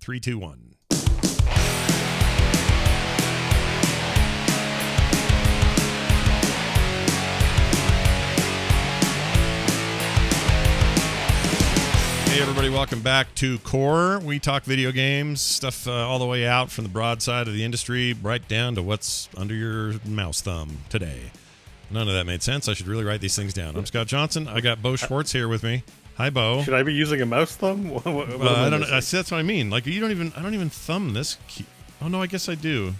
3, 2, 1. Hey everybody, welcome back to Core. We talk video games, stuff all the way out from the broad side of the industry, right down to what's under your mouse thumb today. None of that made sense. I should really write these things down. I'm Scott Johnson. I got Bo Schwartz here with me. Hi, Bo. Should I be using a mouse thumb? I don't know. That's what I mean. Like I don't even thumb this key. Oh no, I guess I do.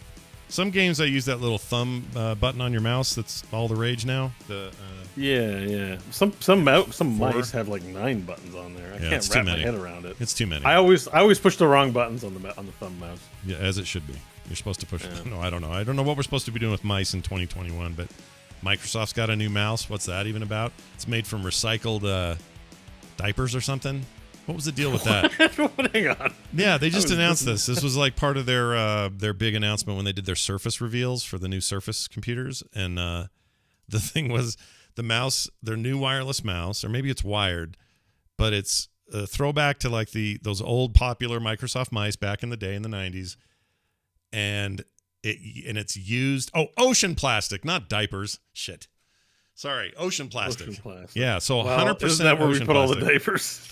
Some games I use that little thumb button on your mouse. That's all the rage now. Yeah. Some mice have like 9 buttons on there. I can't wrap my head around it. It's too many. I always push the wrong buttons on the thumb mouse. Yeah, as it should be. You're supposed to push. Yeah. No, I don't know. I don't know what we're supposed to be doing with mice in 2021, but Microsoft's got a new mouse. What's that even about? It's made from recycled diapers or something. What was the deal with that? Hang on. Yeah, they just announced this. This was like part of their big announcement when they did their Surface reveals for the new Surface computers. And the thing was the mouse, their new wireless mouse, or maybe it's wired, but it's a throwback to like those old popular Microsoft mice back in the day in the 90s. And it's used ocean plastic, not diapers. Shit. Sorry, ocean plastic. Yeah, so 100%. Isn't that where we put plastic. all the diapers?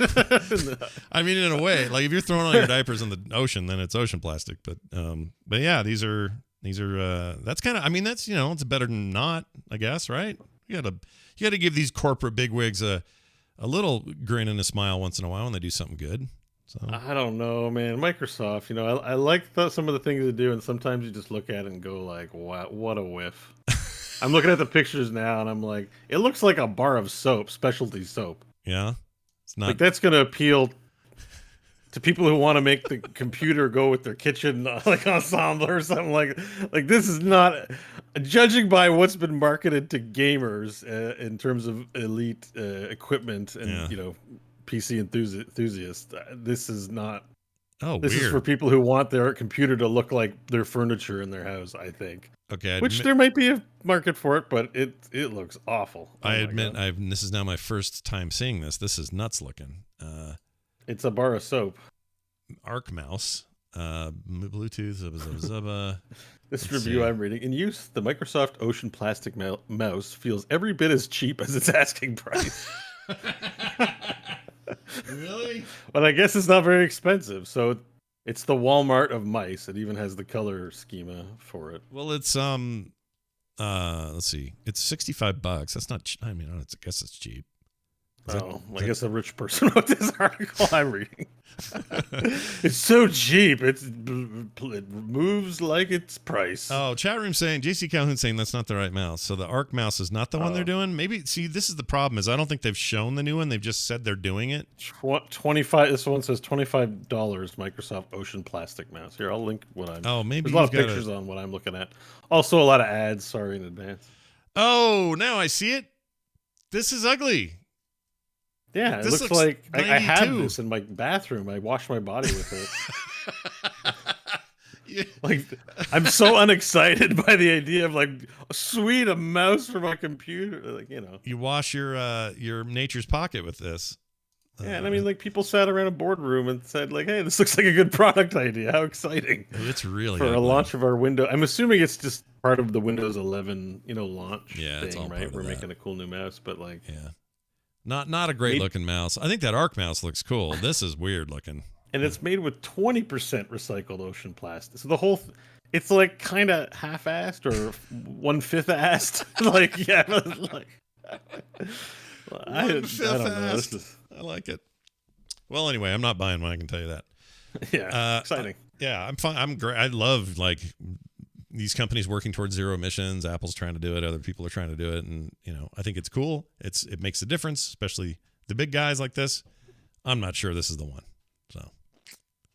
I mean, in a way, like if you're throwing all your diapers in the ocean, then it's ocean plastic. But yeah, these are that's kind of. I mean, that's it's better than not, I guess, right? You gotta give these corporate bigwigs a little grin and a smile once in a while when they do something good. So I don't know, man. Microsoft, I like some of the things they do, and sometimes you just look at it and go like, wow, what a whiff. I'm looking at the pictures now, and I'm like, it looks like a bar of soap, specialty soap. Yeah, it's not like that's gonna appeal to people who want to make the computer go with their kitchen like ensemble or something like this is not, judging by what's been marketed to gamers in terms of elite equipment and PC enthusiasts. This is not. Oh, this weird. is for people who want their computer to look like their furniture in their house, I think. Okay, which there might be a market for it, but it looks awful. I admit, this is now my first time seeing this. This is nuts looking. It's a bar of soap. Arc mouse, Bluetooth. This review I'm reading, in use, the Microsoft Ocean Plastic mouse feels every bit as cheap as its asking price. Really? But I guess it's not very expensive. So it's the Walmart of mice. It even has the color schema for it. Well, it's let's see, it's $65. That's not. I mean, I guess it's cheap. I guess a rich person wrote this article I'm reading. It's so cheap. It moves like its price. Oh, chat room saying, JC Calhoun saying that's not the right mouse. So the Arc mouse is not the one they're doing. Maybe, see, this is the problem, is I don't think they've shown the new one. They've just said they're doing it. 25. This one says $25. Microsoft Ocean Plastic mouse. Here, I'll link what I'm. Oh, maybe there's a lot of pictures on what I'm looking at. Also, a lot of ads. Sorry in advance. Oh, now I see it. This is ugly. Yeah, it looks like I have this in my bathroom. I wash my body with it. Yeah. Like, I'm so unexcited by the idea of like, sweet, a mouse for my computer. Like, you wash your nature's pocket with this. Yeah, and I mean, like, people sat around a boardroom and said, like, "Hey, this looks like a good product idea. How exciting!" It's really for a launch of our Windows. I'm assuming it's just part of the Windows 11, launch. Yeah, thing, it's all right. We're making a cool new mouse, but like, yeah. Not a great looking mouse. I think that Arc mouse looks cool. This is weird looking. And it's made with 20% recycled ocean plastic. So the whole, it's like kind of half-assed or 1/5 assed. Like, yeah, like, I don't know. I like it. Well, anyway, I'm not buying one. I can tell you that. Yeah, exciting. Yeah, I'm fine. I'm great. I love like these companies working towards zero emissions. Apple's trying to do it. Other people are trying to do it, and I think it's cool. It makes a difference, especially the big guys like this. I'm not sure this is the one. So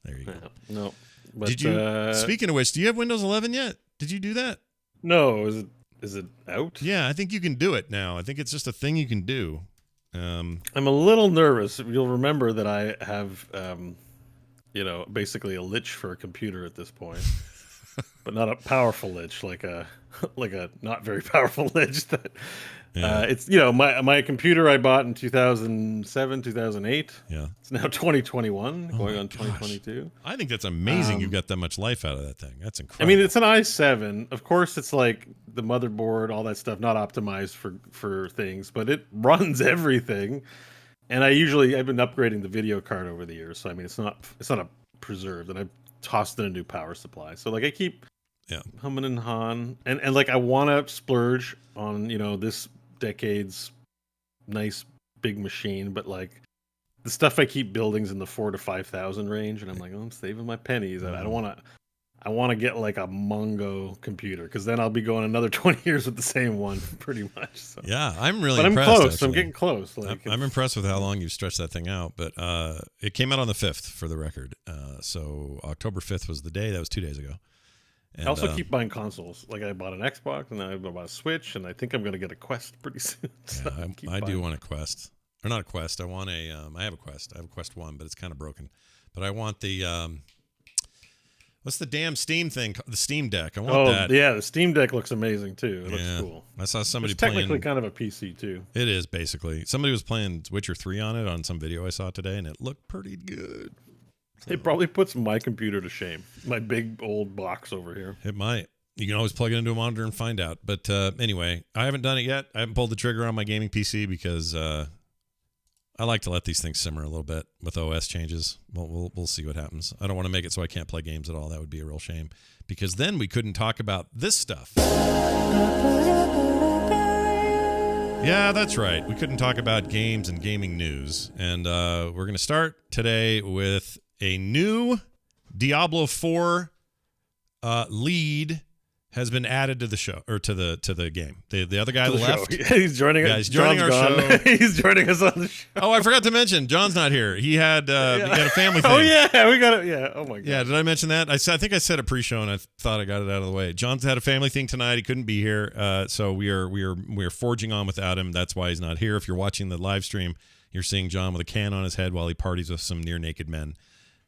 there you go. No. But, did you? Speaking of which, do you have Windows 11 yet? Did you do that? No. Is it out? Yeah, I think you can do it now. I think it's just a thing you can do. I'm a little nervous. You'll remember that I have, basically a lich for a computer at this point. But not a powerful lich, like a not very powerful lich that Yeah. It's my computer I bought in 2007, 2008. Yeah. It's now 2021, Oh going my on gosh. 2022. I think that's amazing. You got that much life out of that thing. That's I incredible. mean, it's an i7. Of course, it's like the motherboard, all that stuff, not optimized for things, but it runs everything. And I've been upgrading the video card over the years, so I mean, it's not a preserved, and I've tossed in a new power supply. So like I keep humming and hawing, and like I want to splurge on this decade's nice big machine, but like the stuff I keep building's in the 4,000 to 5,000 range, and I'm like, I'm saving my pennies. I don't want to. I want to get like a Mongo computer because then I'll be going another 20 years with the same one, pretty much. So. Yeah, I'm really but impressed. I'm close. Actually. I'm getting close. Like I'm impressed with how long you've stretched that thing out. But it came out on the 5th for the record. So October 5th was the day. That was 2 days ago. And, I also keep buying consoles. Like I bought an Xbox and then I bought a Switch, and I think I'm going to get a Quest pretty soon. So yeah, I do want a Quest. Or not a Quest. I want a. I have a Quest. I have a Quest 1, but it's kind of broken. But I want the. What's the damn Steam thing? The Steam Deck. I want that. Yeah, the Steam Deck looks amazing too. It looks cool. I saw somebody it's playing. technically kind of a PC too. It is basically. Somebody was playing Witcher 3 on it on some video I saw today, and it looked pretty good. So, it probably puts my computer to shame. My big old box over here. It might. You can always plug it into a monitor and find out. But anyway, I haven't done it yet. I haven't pulled the trigger on my gaming PC because I like to let these things simmer a little bit with OS changes. We'll see what happens. I don't want to make it so I can't play games at all. That would be a real shame because then we couldn't talk about this stuff. Yeah, that's right. We couldn't talk about games and gaming news. And we're going to start today with a new Diablo 4 lead has been added to the show or to the game. The other guy left. He's joining us. He's joining our show. He's joining us on the show. Oh, I forgot to mention, John's not here. He had a family thing. Oh yeah, we got it. Yeah. Oh my god. Yeah. Did I mention that? I think I said it pre-show, and I thought I got it out of the way. John's had a family thing tonight. He couldn't be here, so we are forging on without him. That's why he's not here. If you're watching the live stream, you're seeing John with a can on his head while he parties with some near naked men,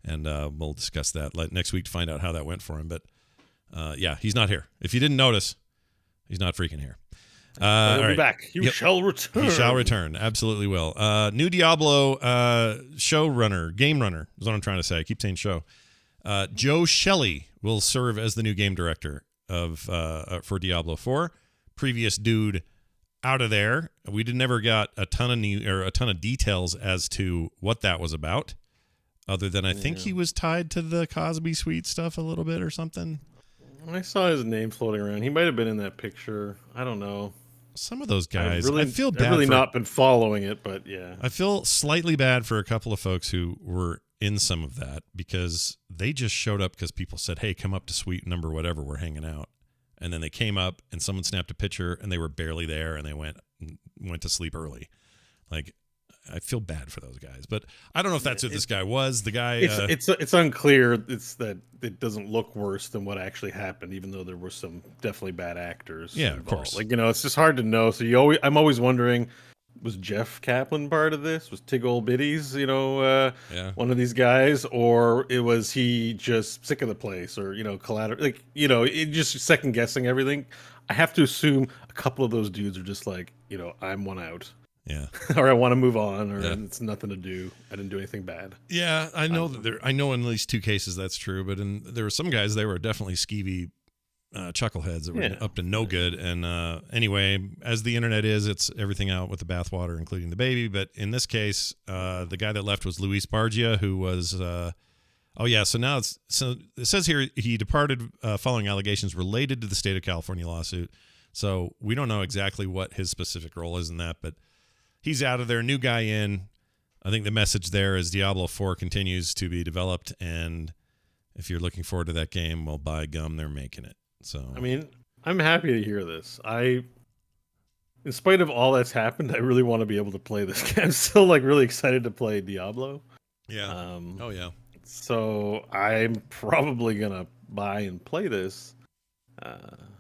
and we'll discuss that next week to find out how that went for him. But yeah, he's not here. If you didn't notice, he's not freaking here. He'll be back. You shall return. He shall return. Absolutely will. New Diablo game runner is what I'm trying to say. I keep saying show. Joe Shelley will serve as the new game director for Diablo 4. Previous dude out of there. We never got a ton of details as to what that was about, other than I think he was tied to the Cosby Suite stuff a little bit or something. I saw his name floating around. He might have been in that picture. I don't know. Some of those guys. I feel bad. I've really not been following it, but yeah. I feel slightly bad for a couple of folks who were in some of that because they just showed up because people said, hey, come up to suite number whatever, we're hanging out. And then they came up and someone snapped a picture and they were barely there and they went to sleep early. Like, I feel bad for those guys, but I don't know if that's who this guy was. The guy, it's unclear. It's that it doesn't look worse than what actually happened, even though there were some definitely bad actors. Yeah, involved. Of course. Like it's just hard to know. So I'm always wondering, was Jeff Kaplan part of this? Was Tig Old Biddies, one of these guys, or was he just sick of the place, or collateral? Like it just second guessing everything. I have to assume a couple of those dudes are just like, I'm one out. Yeah. Or I want to move on, or it's nothing to do. I didn't do anything bad. Yeah, I know I know in at least 2 cases that's true, but there were some guys, they were definitely skeevy chuckleheads that were up to no good. And anyway, as the internet is, it's everything out with the bathwater, including the baby. But in this case, the guy that left was Luis Bargia, who was so it says here he departed following allegations related to the state of California lawsuit. So we don't know exactly what his specific role is in that, but he's out of there. New guy in. I think the message there is Diablo 4 continues to be developed, and if you're looking forward to that game, well, by gum, they're making it. So I mean, I'm happy to hear this. In spite of all that's happened, I really want to be able to play this game. I'm still really excited to play Diablo. Yeah. Oh yeah. So I'm probably gonna buy and play this,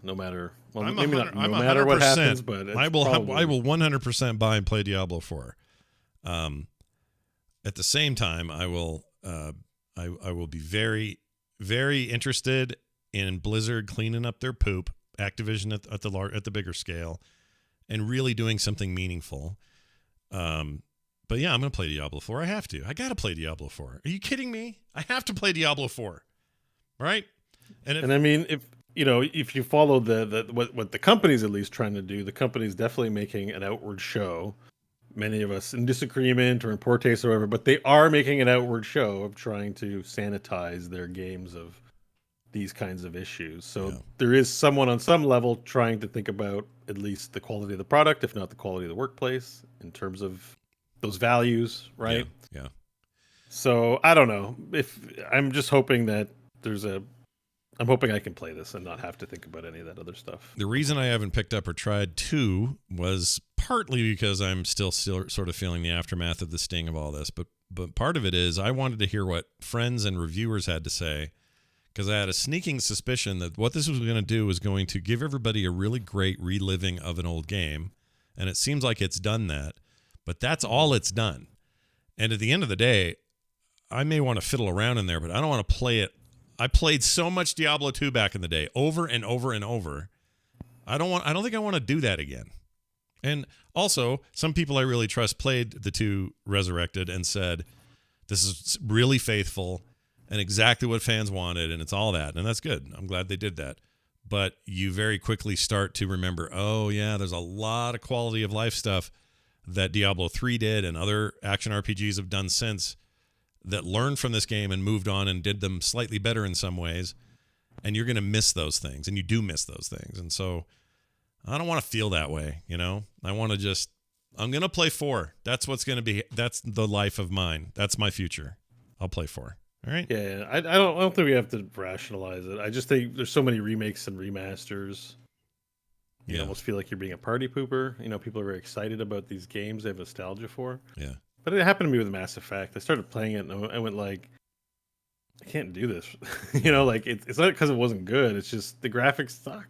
no matter. Well, maybe not no matter what happens, but I will 100% buy and play Diablo 4. At the same time, I will be very, very interested in Blizzard cleaning up their poop, Activision at the bigger scale, and really doing something meaningful. But yeah, I'm going to play Diablo 4. I have to. I got to play Diablo 4. Are you kidding me? I have to play Diablo 4. Right? And I mean, if you follow what the company's at least trying to do, the company's definitely making an outward show. Many of us in disagreement or in poor taste or whatever, but they are making an outward show of trying to sanitize their games of these kinds of issues. So there is someone on some level trying to think about at least the quality of the product, if not the quality of the workplace, in terms of those values, right? Yeah. So I don't know. If I'm just hoping that I'm hoping I can play this and not have to think about any of that other stuff. The reason I haven't picked up or tried 2 was partly because I'm still sort of feeling the aftermath of the sting of all this, but part of it is I wanted to hear what friends and reviewers had to say, because I had a sneaking suspicion that what this was going to do was going to give everybody a really great reliving of an old game, and it seems like it's done that, but that's all it's done. And at the end of the day, I may want to fiddle around in there, but I don't want to play it. I played so much Diablo 2 back in the day, over and over and over. I don't think I want to do that again. And also, some people I really trust played the 2 Resurrected and said, this is really faithful and exactly what fans wanted, and it's all that. And that's good. I'm glad they did that. But you very quickly start to remember, oh, yeah, there's a lot of quality of life stuff that Diablo 3 did and other action RPGs have done since that learned from this game and moved on and did them slightly better in some ways. And you're going to miss those things, and you do miss those things. And so I don't want to feel that way, I want to I'm going to play 4. That's what's going to be, that's the life of mine. That's my future. I'll play 4. All right. Yeah, I don't think we have to rationalize it. I just think there's so many remakes and remasters. You almost feel like you're being a party pooper. People are very excited about these games they have nostalgia for. Yeah. But it happened to me with Mass Effect. I started playing it and I went like, I can't do this. It's not because it wasn't good. It's just the graphics suck.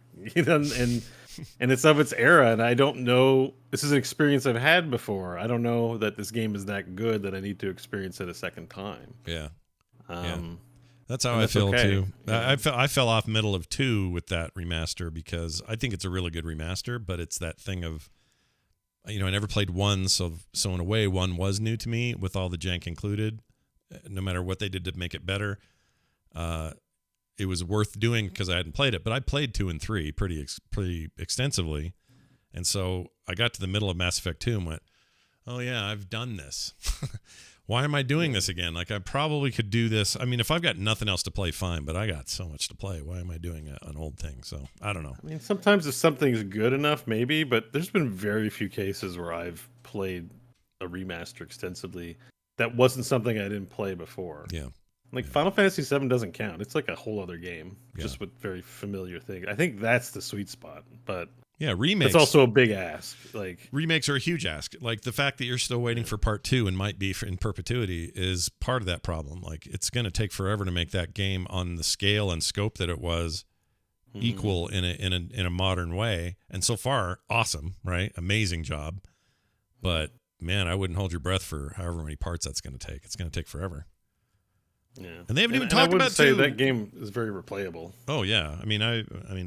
And it's of its era. And I don't know. This is an experience I've had before. I don't know that this game is that good that I need to experience it a second time. Yeah. That's how I feel too. Yeah. I fell off middle of 2 with that remaster because I think it's a really good remaster, but it's that thing of, I never played 1, so in a way 1 was new to me with all the jank included. No matter what they did to make it better, it was worth doing because I hadn't played it. But I played 2 and 3 pretty extensively, and so I got to the middle of Mass Effect 2 and went, "Oh yeah, I've done this. Why am I doing this again? Like I probably could do this. I mean, if I've got nothing else to play, fine. But I got so much to play. Why am I doing an old thing? So I don't know. I mean, sometimes if something's good enough, maybe. But there's been very few cases where I've played a remaster extensively that wasn't something I didn't play before. Yeah. Like Final Fantasy VII doesn't count. It's like a whole other game, just with very familiar things. I think that's the sweet spot. But yeah, remakes. It's also a big ask. Like remakes are a huge ask. Like the fact that you're still waiting for part 2 and might be in perpetuity is part of that problem. Like it's going to take forever to make that game on the scale and scope that it was equal in a modern way. And so far, awesome, right? Amazing job. But man, I wouldn't hold your breath for however many parts that's going to take. It's going to take forever. Yeah, and they haven't even talked about say that game is very replayable. Oh yeah, I mean, I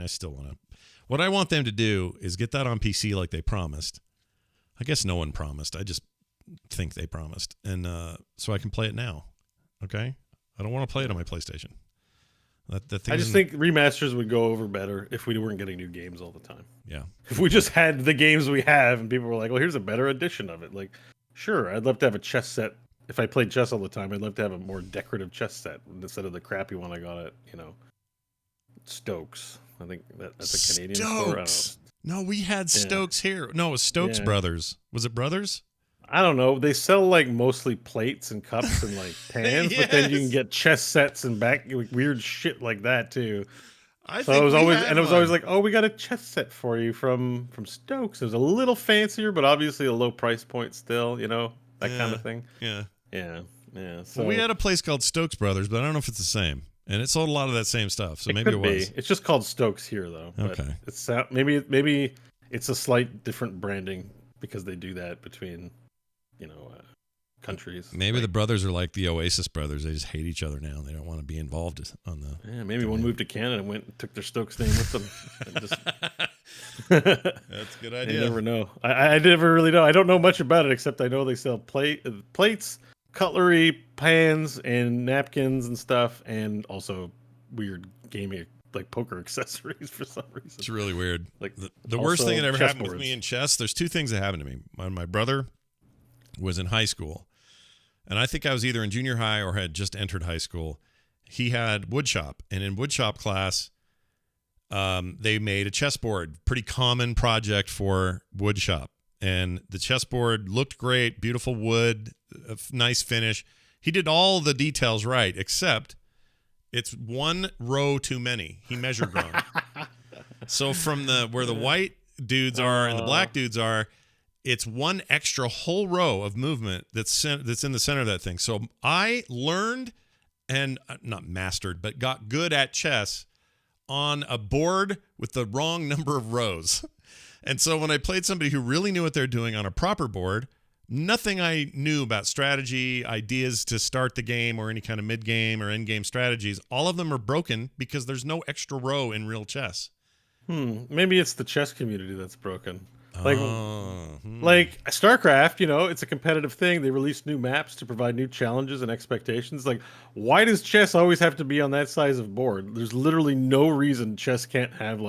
still want to. What I want them to do is get that on PC like they promised. I guess no one promised. I just think they promised, and so I can play it now. Okay, I don't want to play it on my PlayStation. I just think remasters would go over better if we weren't getting new games all the time. Yeah, if we just had the games we have, and people were like, "Well, here's a better edition of it." Like, sure, I'd love to have a chess set. If I played chess all the time, I'd love to have a more decorative chess set instead of the crappy one I got at, Stokes. I think that's a Canadian store. No, we had Stokes here. No, it was Stokes Brothers. Was it Brothers? I don't know. They sell like mostly plates and cups and like pans, but then you can get chess sets and weird shit like that too. It was always like, oh, we got a chess set for you from Stokes. It was a little fancier, but obviously a low price point still, that kind of thing. Yeah. So we had a place called Stokes Brothers, but I don't know if it's the same. And it sold a lot of that same stuff, so maybe it was. It's just called Stokes here, though. Okay. It's maybe it's a slight different branding because they do that between, countries. Maybe the brothers are like the Oasis brothers. They just hate each other now. They don't want to be involved on the. Yeah, maybe one moved to Canada and took their Stokes name with them. And just That's a good You idea. never know. I never really know. I don't know much about it except I know they sell plates, cutlery, pans, and napkins and stuff, and also weird gaming like poker accessories for some reason. It's really weird. Like The worst thing that ever happened with chessboards. me in chess, there's two things that happened to me. My brother was in high school, and I think I was either in junior high or had just entered high school. He had woodshop, and in woodshop class, they made a chessboard. Pretty common project for woodshop. And the chessboard looked great, beautiful wood, a nice finish. He did all the details right, except it's one row too many. He measured wrong. So from where the white dudes are and the black dudes are, it's one extra whole row of movement that's in the center of that thing. So I learned and not mastered, but got good at chess on a board with the wrong number of rows. And so when I played somebody who really knew what they're doing on a proper board, nothing I knew about strategy, ideas to start the game or any kind of mid-game or end-game strategies, all of them are broken because there's no extra row in real chess. Maybe it's the chess community that's broken. Like StarCraft, it's a competitive thing. They release new maps to provide new challenges and expectations. Like, why does chess always have to be on that size of board? There's literally no reason chess can't have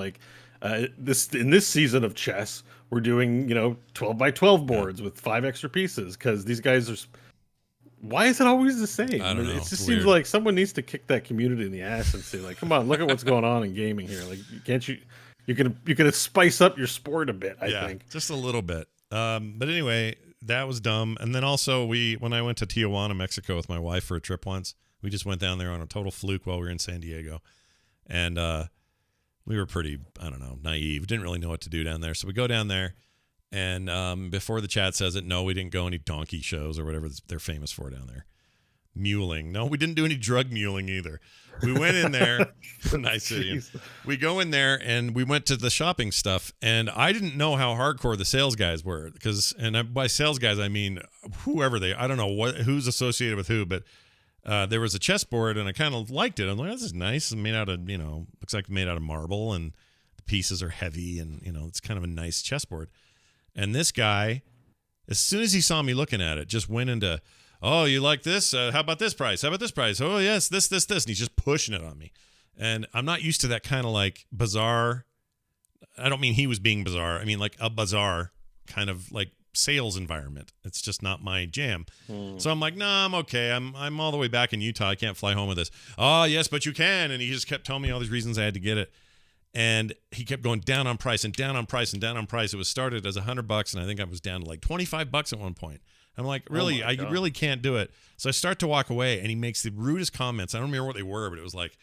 this. In this season of chess, we're doing 12 by 12 boards with 5 extra pieces because these guys are. Why is it always the same? I don't know. It just It's seems weird. like someone needs to kick that community in the ass and say, like, come on, look at what's going on in gaming here. Like, can't you? You can spice up your sport a bit, I think. Just a little bit. But anyway, that was dumb. And then also when I went to Tijuana, Mexico with my wife for a trip once, we just went down there on a total fluke while we were in San Diego. And we were pretty, I don't know, naive. Didn't really know what to do down there. So we go down there, and before the chat says it, no, we didn't go any donkey shows or whatever they're famous for down there. Muling. No, we didn't do any drug muling either. We went in there. Nice idiot. We go in there and we went to the shopping stuff, and I didn't know how hardcore the sales guys were by sales guys I mean whoever I don't know who's associated with who, but there was a chessboard and I kind of liked it. I'm like, this is nice. It's made out of looks like made out of marble, and the pieces are heavy, and it's kind of a nice chessboard. And this guy, as soon as he saw me looking at it, just went into, oh, you like this? How about this price? How about this price? Oh, yes, this. And he's just pushing it on me. And I'm not used to that kind of like bizarre. I don't mean he was being bizarre. I mean like a bizarre kind of like sales environment. It's just not my jam. So I'm like, nah, I'm okay. I'm all the way back in Utah. I can't fly home with this. Oh, yes, but you can. And he just kept telling me all these reasons I had to get it. And he kept going down on price and down on price and down on price. It was started as $100, and I think I was down to like $25 at one point. I'm like, really, I really can't do it. So I start to walk away, and he makes the rudest comments. I don't remember what they were, but it was like,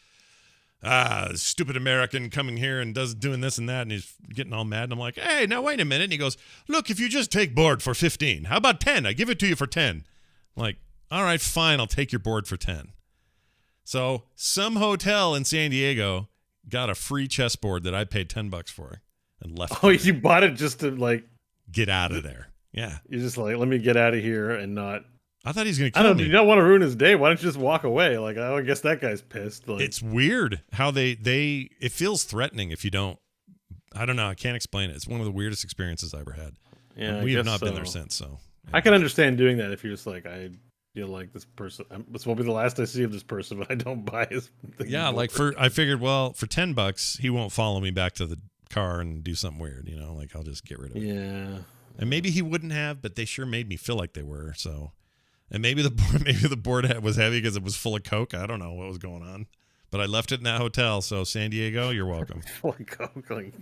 stupid American coming here and doing this and that, and he's getting all mad. And I'm like, hey, now wait a minute. And he goes, look, if you just take board for 15, how about 10? I give it to you for 10. I'm like, all right, fine, I'll take your board for 10. So some hotel in San Diego got a free chessboard that I paid $10 for and left. Oh, you bought it just to like get out of there. Yeah. You're just like, let me get out of here and not. I thought he was going to kill me. You don't want to ruin his day. Why don't you just walk away? Like, I guess that guy's pissed. Like, it's weird how it feels threatening if you don't. I don't know. I can't explain it. It's one of the weirdest experiences I ever had. Yeah, we have not been there since. So yeah. I can understand doing that if you're just like, I feel like this person. This won't be the last I see of this person, but I don't buy his thing. Yeah, like I figured, well, for $10, he won't follow me back to the car and do something weird. Like I'll just get rid of it. Yeah. And maybe he wouldn't have, but they sure made me feel like they were. So, and maybe the board was heavy because it was full of Coke. I don't know what was going on, but I left it in that hotel. So San Diego, you're welcome. Full of Coke, like.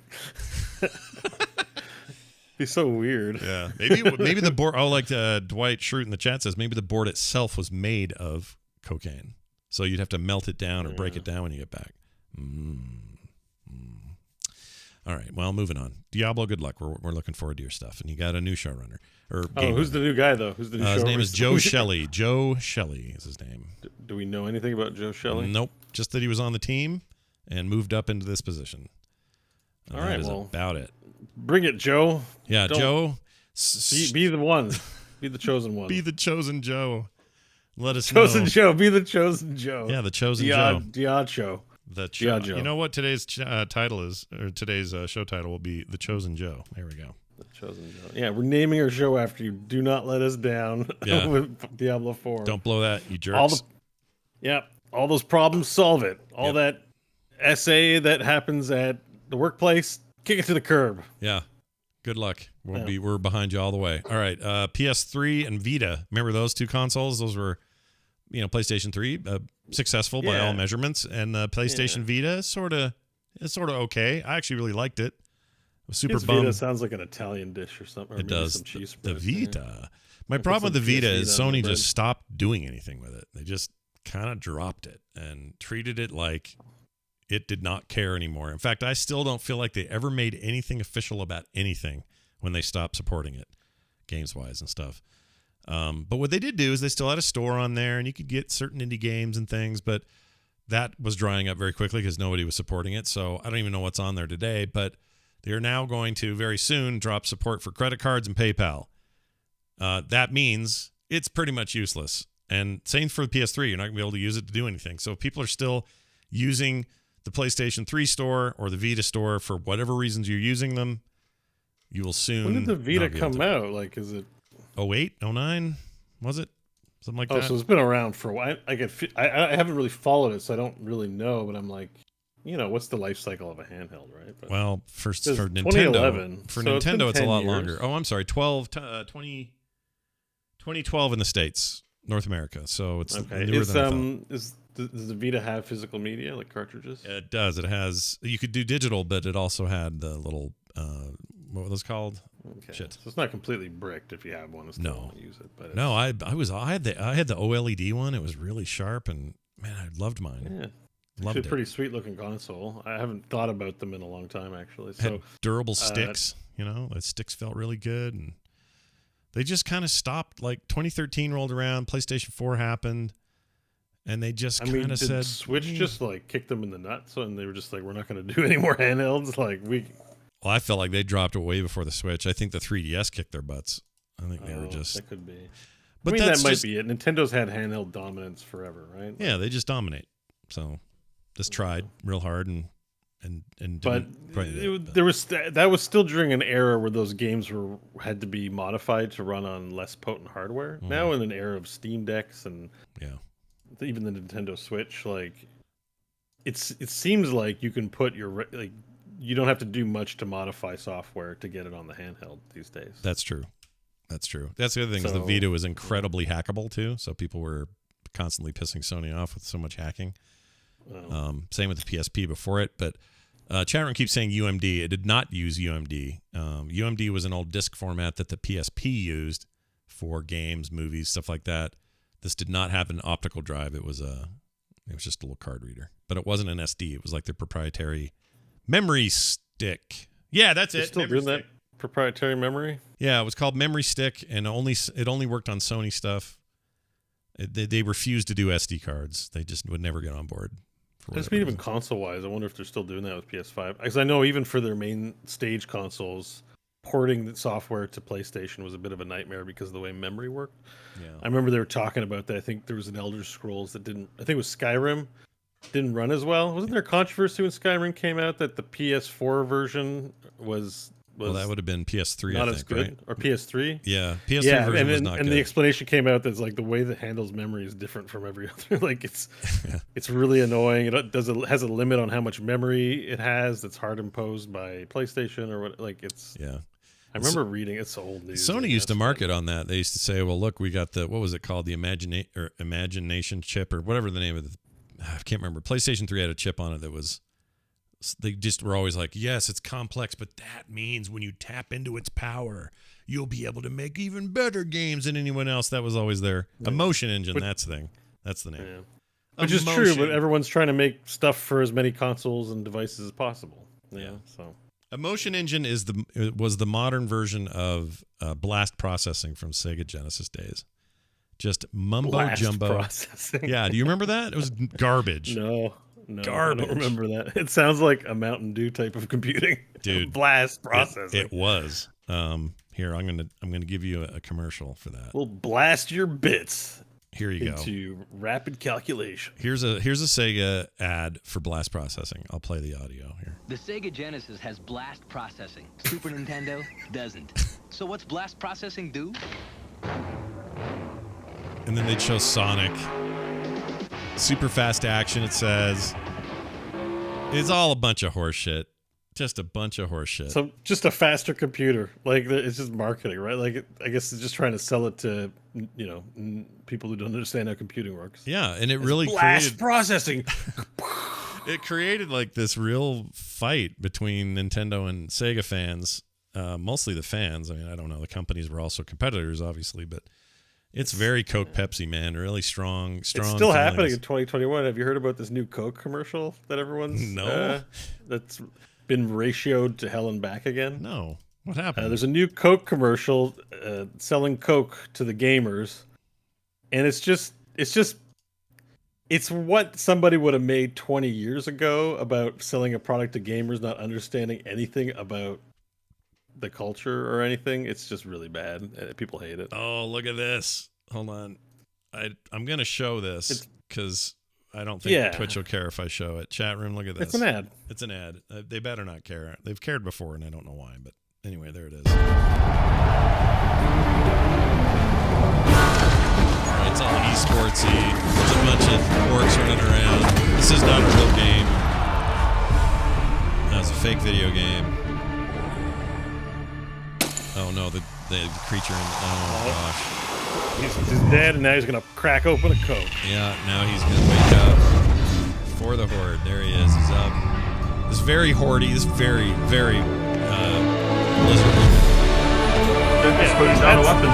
Be so weird. Yeah, maybe the board. Oh, like Dwight Schrute in the chat says, maybe the board itself was made of cocaine, so you'd have to melt it down or break it down when you get back. All right, well, moving on. Diablo, good luck. We're looking forward to your stuff, and you got a new showrunner. Who's the new guy though? Who's the new showrunner? His name is Joe Shelley. Joe Shelley is his name. Do we know anything about Joe Shelley? Nope, just that he was on the team and moved up into this position. All right, that is about it. Bring it, Joe. Yeah, Joe. Be the one. Be the chosen one. Be the chosen Joe. Let us chosen know. Joe. Be the chosen Joe. Yeah, the chosen Joe. The odd show. Joe. You know what today's title is, or today's show title will be The Chosen Joe. There we go. The Chosen Joe. Yeah, we're naming our show after you. Do not let us down with Diablo 4. Don't blow that, you jerks. All those problems, solve it. All that SA that happens at the workplace, kick it to the curb. Yeah. Good luck. We're behind you all the way. All right. PS3 and Vita. Remember those two consoles? Those were, PlayStation 3 successful by all measurements, and PlayStation Vita is sort of okay. I actually really liked it. I was super bummed. Vita sounds like an Italian dish or something. Or it does. Some cheese the Vita. My problem with the Vita is Sony just stopped doing anything with it. They just kind of dropped it and treated it like it did not care anymore. In fact, I still don't feel like they ever made anything official about anything when they stopped supporting it, games-wise and stuff. But what they did do is they still had a store on there, and you could get certain indie games and things, but that was drying up very quickly because nobody was supporting it. So I don't even know what's on there today, but they are now going to very soon drop support for credit cards and PayPal. That means it's pretty much useless. And same for the PS3. You're not going to be able to use it to do anything. So if people are still using the PlayStation 3 store or the Vita store for whatever reasons you're using them, you will soon. When did the Vita come out? Like, is it 08, 09? Was it? Something like that? Oh, so it's been around for a while. I haven't really followed it, so I don't really know, but I'm like, what's the life cycle of a handheld, right? But well, for Nintendo, it's a lot 10 years. longer. Oh, I'm sorry, 2012 in the States, North America. So it's newer than I thought. Does the Vita have physical media, like cartridges? It does. It has. You could do digital, but it also had the little, what were those called? Okay. Shit. So it's not completely bricked if you have one. Still want to use it, but no, I had the OLED one. It was really sharp, and man, I loved mine. Yeah. Loved it's it. A pretty sweet looking console. I haven't thought about them in a long time, actually. So had durable sticks. The sticks felt really good, and they just kind of stopped. Like 2013 rolled around, PlayStation 4 happened, and they just kind of said, Switch just like kicked them in the nuts, and they were just like, we're not going to do any more handhelds. Well, I felt like they dropped it way before the Switch. I think the 3DS kicked their butts. I think they were just. That could be. But that might be it. Nintendo's had handheld dominance forever, right? Yeah, they just dominate. So this tried real hard and but that was still during an era where those games had to be modified to run on less potent hardware. Mm-hmm. Now in an era of Steam Decks and even the Nintendo Switch, like it seems like you can put you don't have to do much to modify software to get it on the handheld these days. That's true. That's the other thing is the Vita was incredibly hackable too, so people were constantly pissing Sony off with so much hacking. Same with the PSP before it, but chat room keeps saying UMD. It did not use UMD. UMD was an old disc format that the PSP used for games, movies, stuff like that. This did not have an optical drive. It was just a little card reader, but it wasn't an SD. It was like their proprietary memory stick. Yeah, that's it. Still doing that proprietary memory? Yeah, it was called Memory Stick, and it only worked on Sony stuff. They refused to do SD cards. They just would never get on board. Just even console-wise, I wonder if they're still doing that with PS5. Because I know even for their main stage consoles, porting the software to PlayStation was a bit of a nightmare because of the way memory worked. Yeah. I remember they were talking about that. I think there was an Elder Scrolls that didn't. I think it was Skyrim. Didn't run as well. Wasn't there controversy when Skyrim came out that the PS4 version was well, that would have been PS3, not I think, as good, right? Or PS3. Yeah, PS3 version was not good. And the explanation came out that's like the way that handles memory is different from every other. Like it's really annoying. It has a limit on how much memory it has. That's hard imposed by PlayStation or what. Like it's I remember reading it's old news. Sony used to market on that. They used to say, "Well, look, we got the what was it called? The Imagination chip or whatever the name of the I can't remember. PlayStation 3 had a chip on it that was." They just were always like, yes, it's complex, but that means when you tap into its power, you'll be able to make even better games than anyone else. That was always their Emotion Engine. That's the thing. That's the name. Yeah. Which is true, but everyone's trying to make stuff for as many consoles and devices as possible. Yeah. So Emotion Engine was the modern version of blast processing from Sega Genesis days. Just mumbo jumbo processing. Yeah. Do you remember that? It was garbage. No, garbage. I don't remember that. It sounds like a Mountain Dew type of computing. Dude, blast processing. It was. Here, I'm gonna give you a commercial for that. We'll blast your bits. Here you go. Into rapid calculation. Here's a Sega ad for blast processing. I'll play the audio here. The Sega Genesis has blast processing. Super Nintendo doesn't. So what's blast processing do? And then they'd show Sonic. Super fast action, it says. It's all a bunch of horse shit. Just a bunch of horse shit. So just a faster computer. Like, it's just marketing, right? Like, I guess it's just trying to sell it to, people who don't understand how computing works. Yeah, and it really blast processing. It created like this real fight between Nintendo and Sega fans. Mostly the fans. I mean, I don't know. The companies were also competitors, obviously, but it's very Coke Pepsi, man. Really strong. It's still happening in 2021. Have you heard about this new Coke commercial that everyone's that's been ratioed to hell and back again? No. What happened? There's a new Coke commercial selling Coke to the gamers, and it's what somebody would have made 20 years ago about selling a product to gamers, not understanding anything about the culture or anything. It's just really bad. People hate it. Oh, look at this. Hold on. I'm going to show this because I don't think Twitch will care if I show it. Chat room, look at this. It's an ad. It's an ad. They better not care. They've cared before, and I don't know why. But anyway, there it is. It's all esportsy. There's a bunch of orcs running around. This is not a real game. That's a fake video game. Oh no, the creature in gosh. He's dead, and now he's gonna crack open a Coke. Yeah, now he's gonna wake up for the horde. There he is. He's up. This very hordy. This very Blizzard.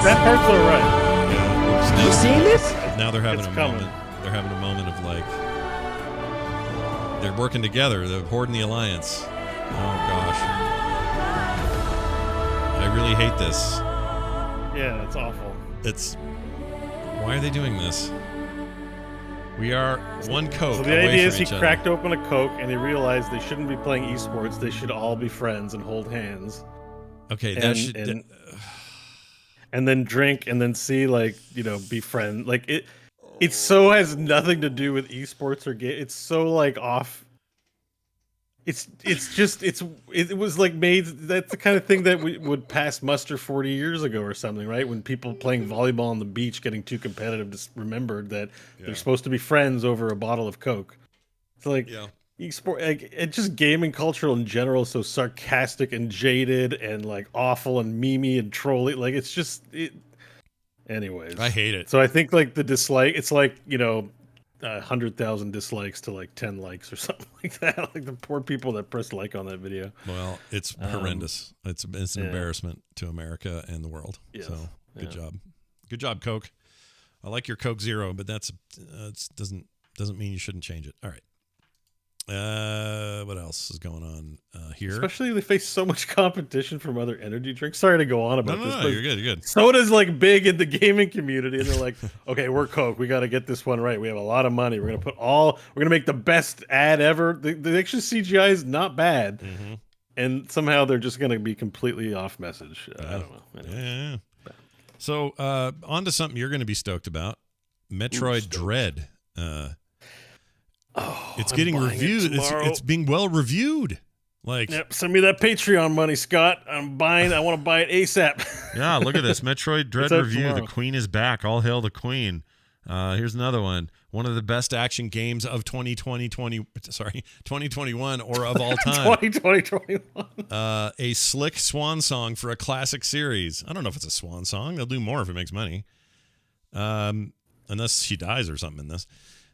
That part's all right. Yeah. You seen this? Now they're having It's a coming. moment. They're having a moment of like they're working together. The horde and the alliance. Oh gosh. I really hate this. Yeah, it's awful. Why are they doing this? We are one Coke. So the away idea is from he each other. cracked open a Coke and he realized they shouldn't be playing esports. They should all be friends and hold hands. Okay, and then drink and then see, be friends. Like it so has nothing to do with esports or game. It's so like off. It was like made. That's the kind of thing that would pass muster 40 years ago or something, right? When people playing volleyball on the beach getting too competitive just remembered that they're supposed to be friends over a bottle of Coke. It's like esport, it's just gaming culture in general is so sarcastic and jaded and like awful and memey and trolly. Like it's just it. Anyways, I hate it. So I think like the dislike, it's like 100,000 dislikes to like 10 likes or something like that. Like the poor people that pressed like on that video. Well, it's horrendous. It's an embarrassment to America and the world. Yes. So good job, Coke. I like your Coke Zero, but that's doesn't mean you shouldn't change it. All right. What else is going on here? Especially they face so much competition from other energy drinks. Sorry to go on about this. No, you're good. You're good. Soda's like big in the gaming community, and they're like, okay, we're Coke. We got to get this one right. We have a lot of money. We're gonna make the best ad ever. The actual CGI is not bad, and somehow they're just gonna be completely off message. I don't know. Anyway. Yeah. So on to something you're going to be stoked about. Metroid Dread. It's getting reviewed. It's being well reviewed. Like, yep, send me that Patreon money, Scott. I'm buying. I want to buy it ASAP. Yeah, look at this Metroid Dread review. Tomorrow. The Queen is back. All hail the Queen. Here's another one. One of the best action games of 2021 or of all time. 2021. A slick swan song for a classic series. I don't know if it's a swan song. They'll do more if it makes money. Unless she dies or something in this.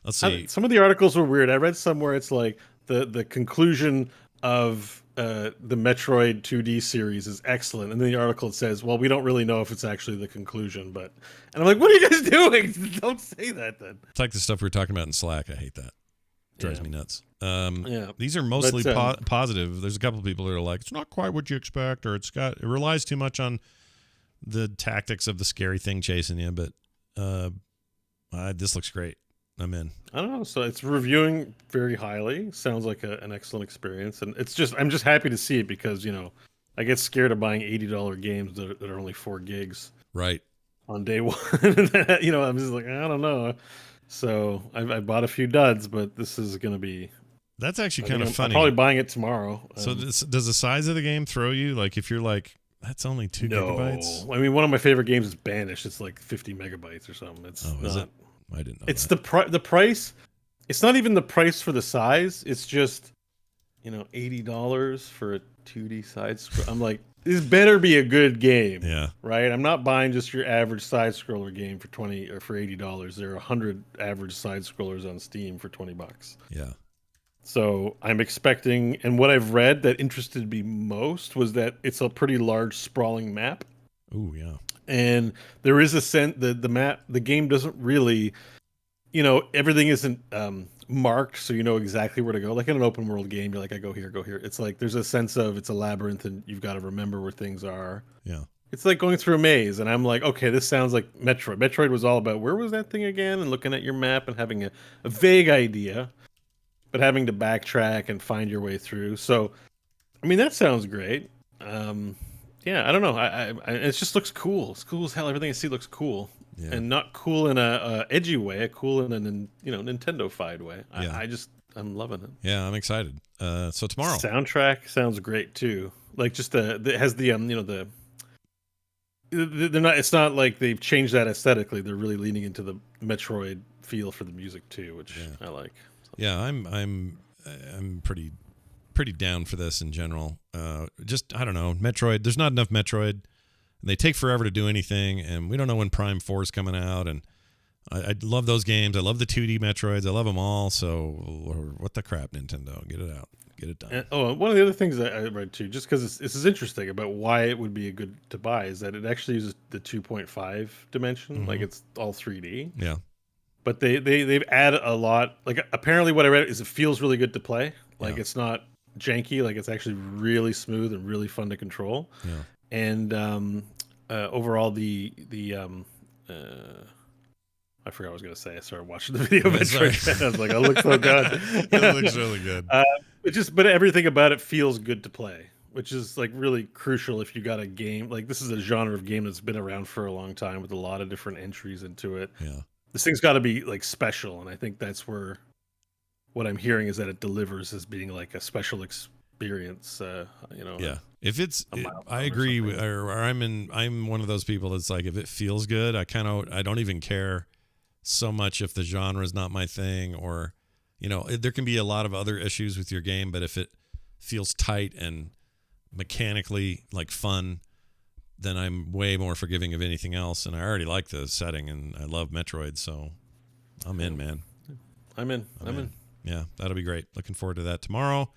Let's see. Some of the articles were weird. I read somewhere it's like the conclusion of the Metroid 2D series is excellent, and then the article says, "Well, we don't really know if it's actually the conclusion." And I'm like, "What are you guys doing? Don't say that." Then it's like the stuff we were talking about in Slack. I hate that. Drives me nuts. Yeah, these are mostly positive. There's a couple of people that are like, "It's not quite what you expect," or it relies too much on the tactics of the scary thing chasing you. But this looks great. I'm in. I don't know. So it's reviewing very highly. Sounds like an excellent experience, and I'm just happy to see it because I get scared of buying $80 games that are only 4 gigs. Right. on day one. You know, I'm just like, I don't know. So I bought a few duds, but this is going to be. That's actually kind of I'm funny. probably buying it tomorrow. So does the size of the game throw you? Like if you're like, that's only 2 gigabytes. I mean, one of my favorite games is Banished. It's like 50 megabytes or something. It's not. Is it? I didn't know. It's that. the price. It's not even the price for the size. It's just, you know, $80 for a 2D side scroll. I'm like, this better be a good game. Yeah. Right? I'm not buying just your average side scroller game for 20 or for $80. There are 100 average side scrollers on Steam for $20. Yeah. So I'm expecting, and what I've read that interested me most was that it's a pretty large sprawling map. Ooh, yeah. And there is a sense that the game doesn't really, you know, everything isn't marked, so you know exactly where to go. Like in an open world game, you're like, I go here, go here. It's like there's a sense of it's a labyrinth, and you've got to remember where things are. Yeah. It's like going through a maze, and I'm like, okay, this sounds like Metroid. Metroid was all about where was that thing again, and looking at your map and having a vague idea, but having to backtrack and find your way through. So, I mean, that sounds great. Yeah, I don't know. It just looks cool. It's cool as hell. Everything I see looks cool, and not cool in a edgy way. Cool in a Nintendo-fied way. Yeah. I'm loving it. Yeah, I'm excited. So tomorrow, soundtrack sounds great too. Like just it has the they're not. It's not like they've changed that aesthetically. They're really leaning into the Metroid feel for the music too, which I like. So. Yeah, I'm pretty down for this in general. Just I don't know, Metroid. There's not enough Metroid. They take forever to do anything, and we don't know when Prime 4 is coming out. And I love those games. I love the 2D Metroids. I love them all. So what the crap, Nintendo? Get it out. Get it done. And, one of the other things that I read too, just because this is interesting about why it would be a good to buy, is that it actually uses the 2.5 dimension, like it's all 3D. Yeah. But they've added a lot. Like apparently, what I read is it feels really good to play. Like it's not janky. Like it's actually really smooth and really fun to control. Yeah. And overall, I forgot what I was gonna say. I started watching the video. I was like, "Oh, it looks so good." It looks really good. But everything about it feels good to play, which is like really crucial if you got a game like this. Is a genre of game that's been around for a long time with a lot of different entries into it. Yeah, this thing's got to be like special, and I think that's where what I'm hearing is that it delivers as being like a special experience. Yeah. If it's, I agree. I'm one of those people that's like, if it feels good, I don't even care so much if the genre is not my thing, or, there can be a lot of other issues with your game, but if it feels tight and mechanically like fun, then I'm way more forgiving of anything else. And I already like the setting, and I love Metroid, so I'm in, man. I'm in. Yeah, that'll be great. Looking forward to that tomorrow.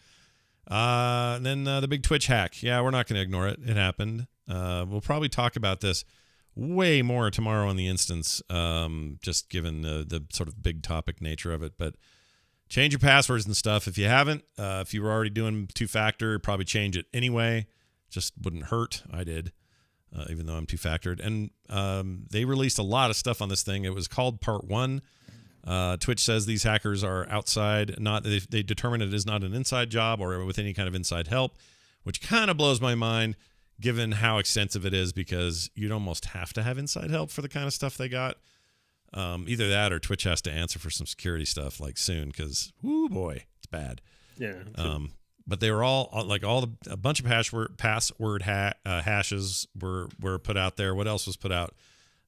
And then the big Twitch hack. Yeah, we're not going to ignore it. It happened. We'll probably talk about this way more tomorrow in the instance, just given the sort of big topic nature of it. But change your passwords and stuff. If you haven't, if you were already doing two-factor, probably change it anyway. Just wouldn't hurt. I did, even though I'm two-factored. And they released a lot of stuff on this thing. It was called Part 1. Twitch says these hackers are outside, they determine it is not an inside job or with any kind of inside help, which kind of blows my mind given how extensive it is, because you'd almost have to have inside help for the kind of stuff they got. Either that or Twitch has to answer for some security stuff like soon, because, whoo boy, it's bad. Yeah. But they were all like a bunch of password hashes were put out there. What else was put out?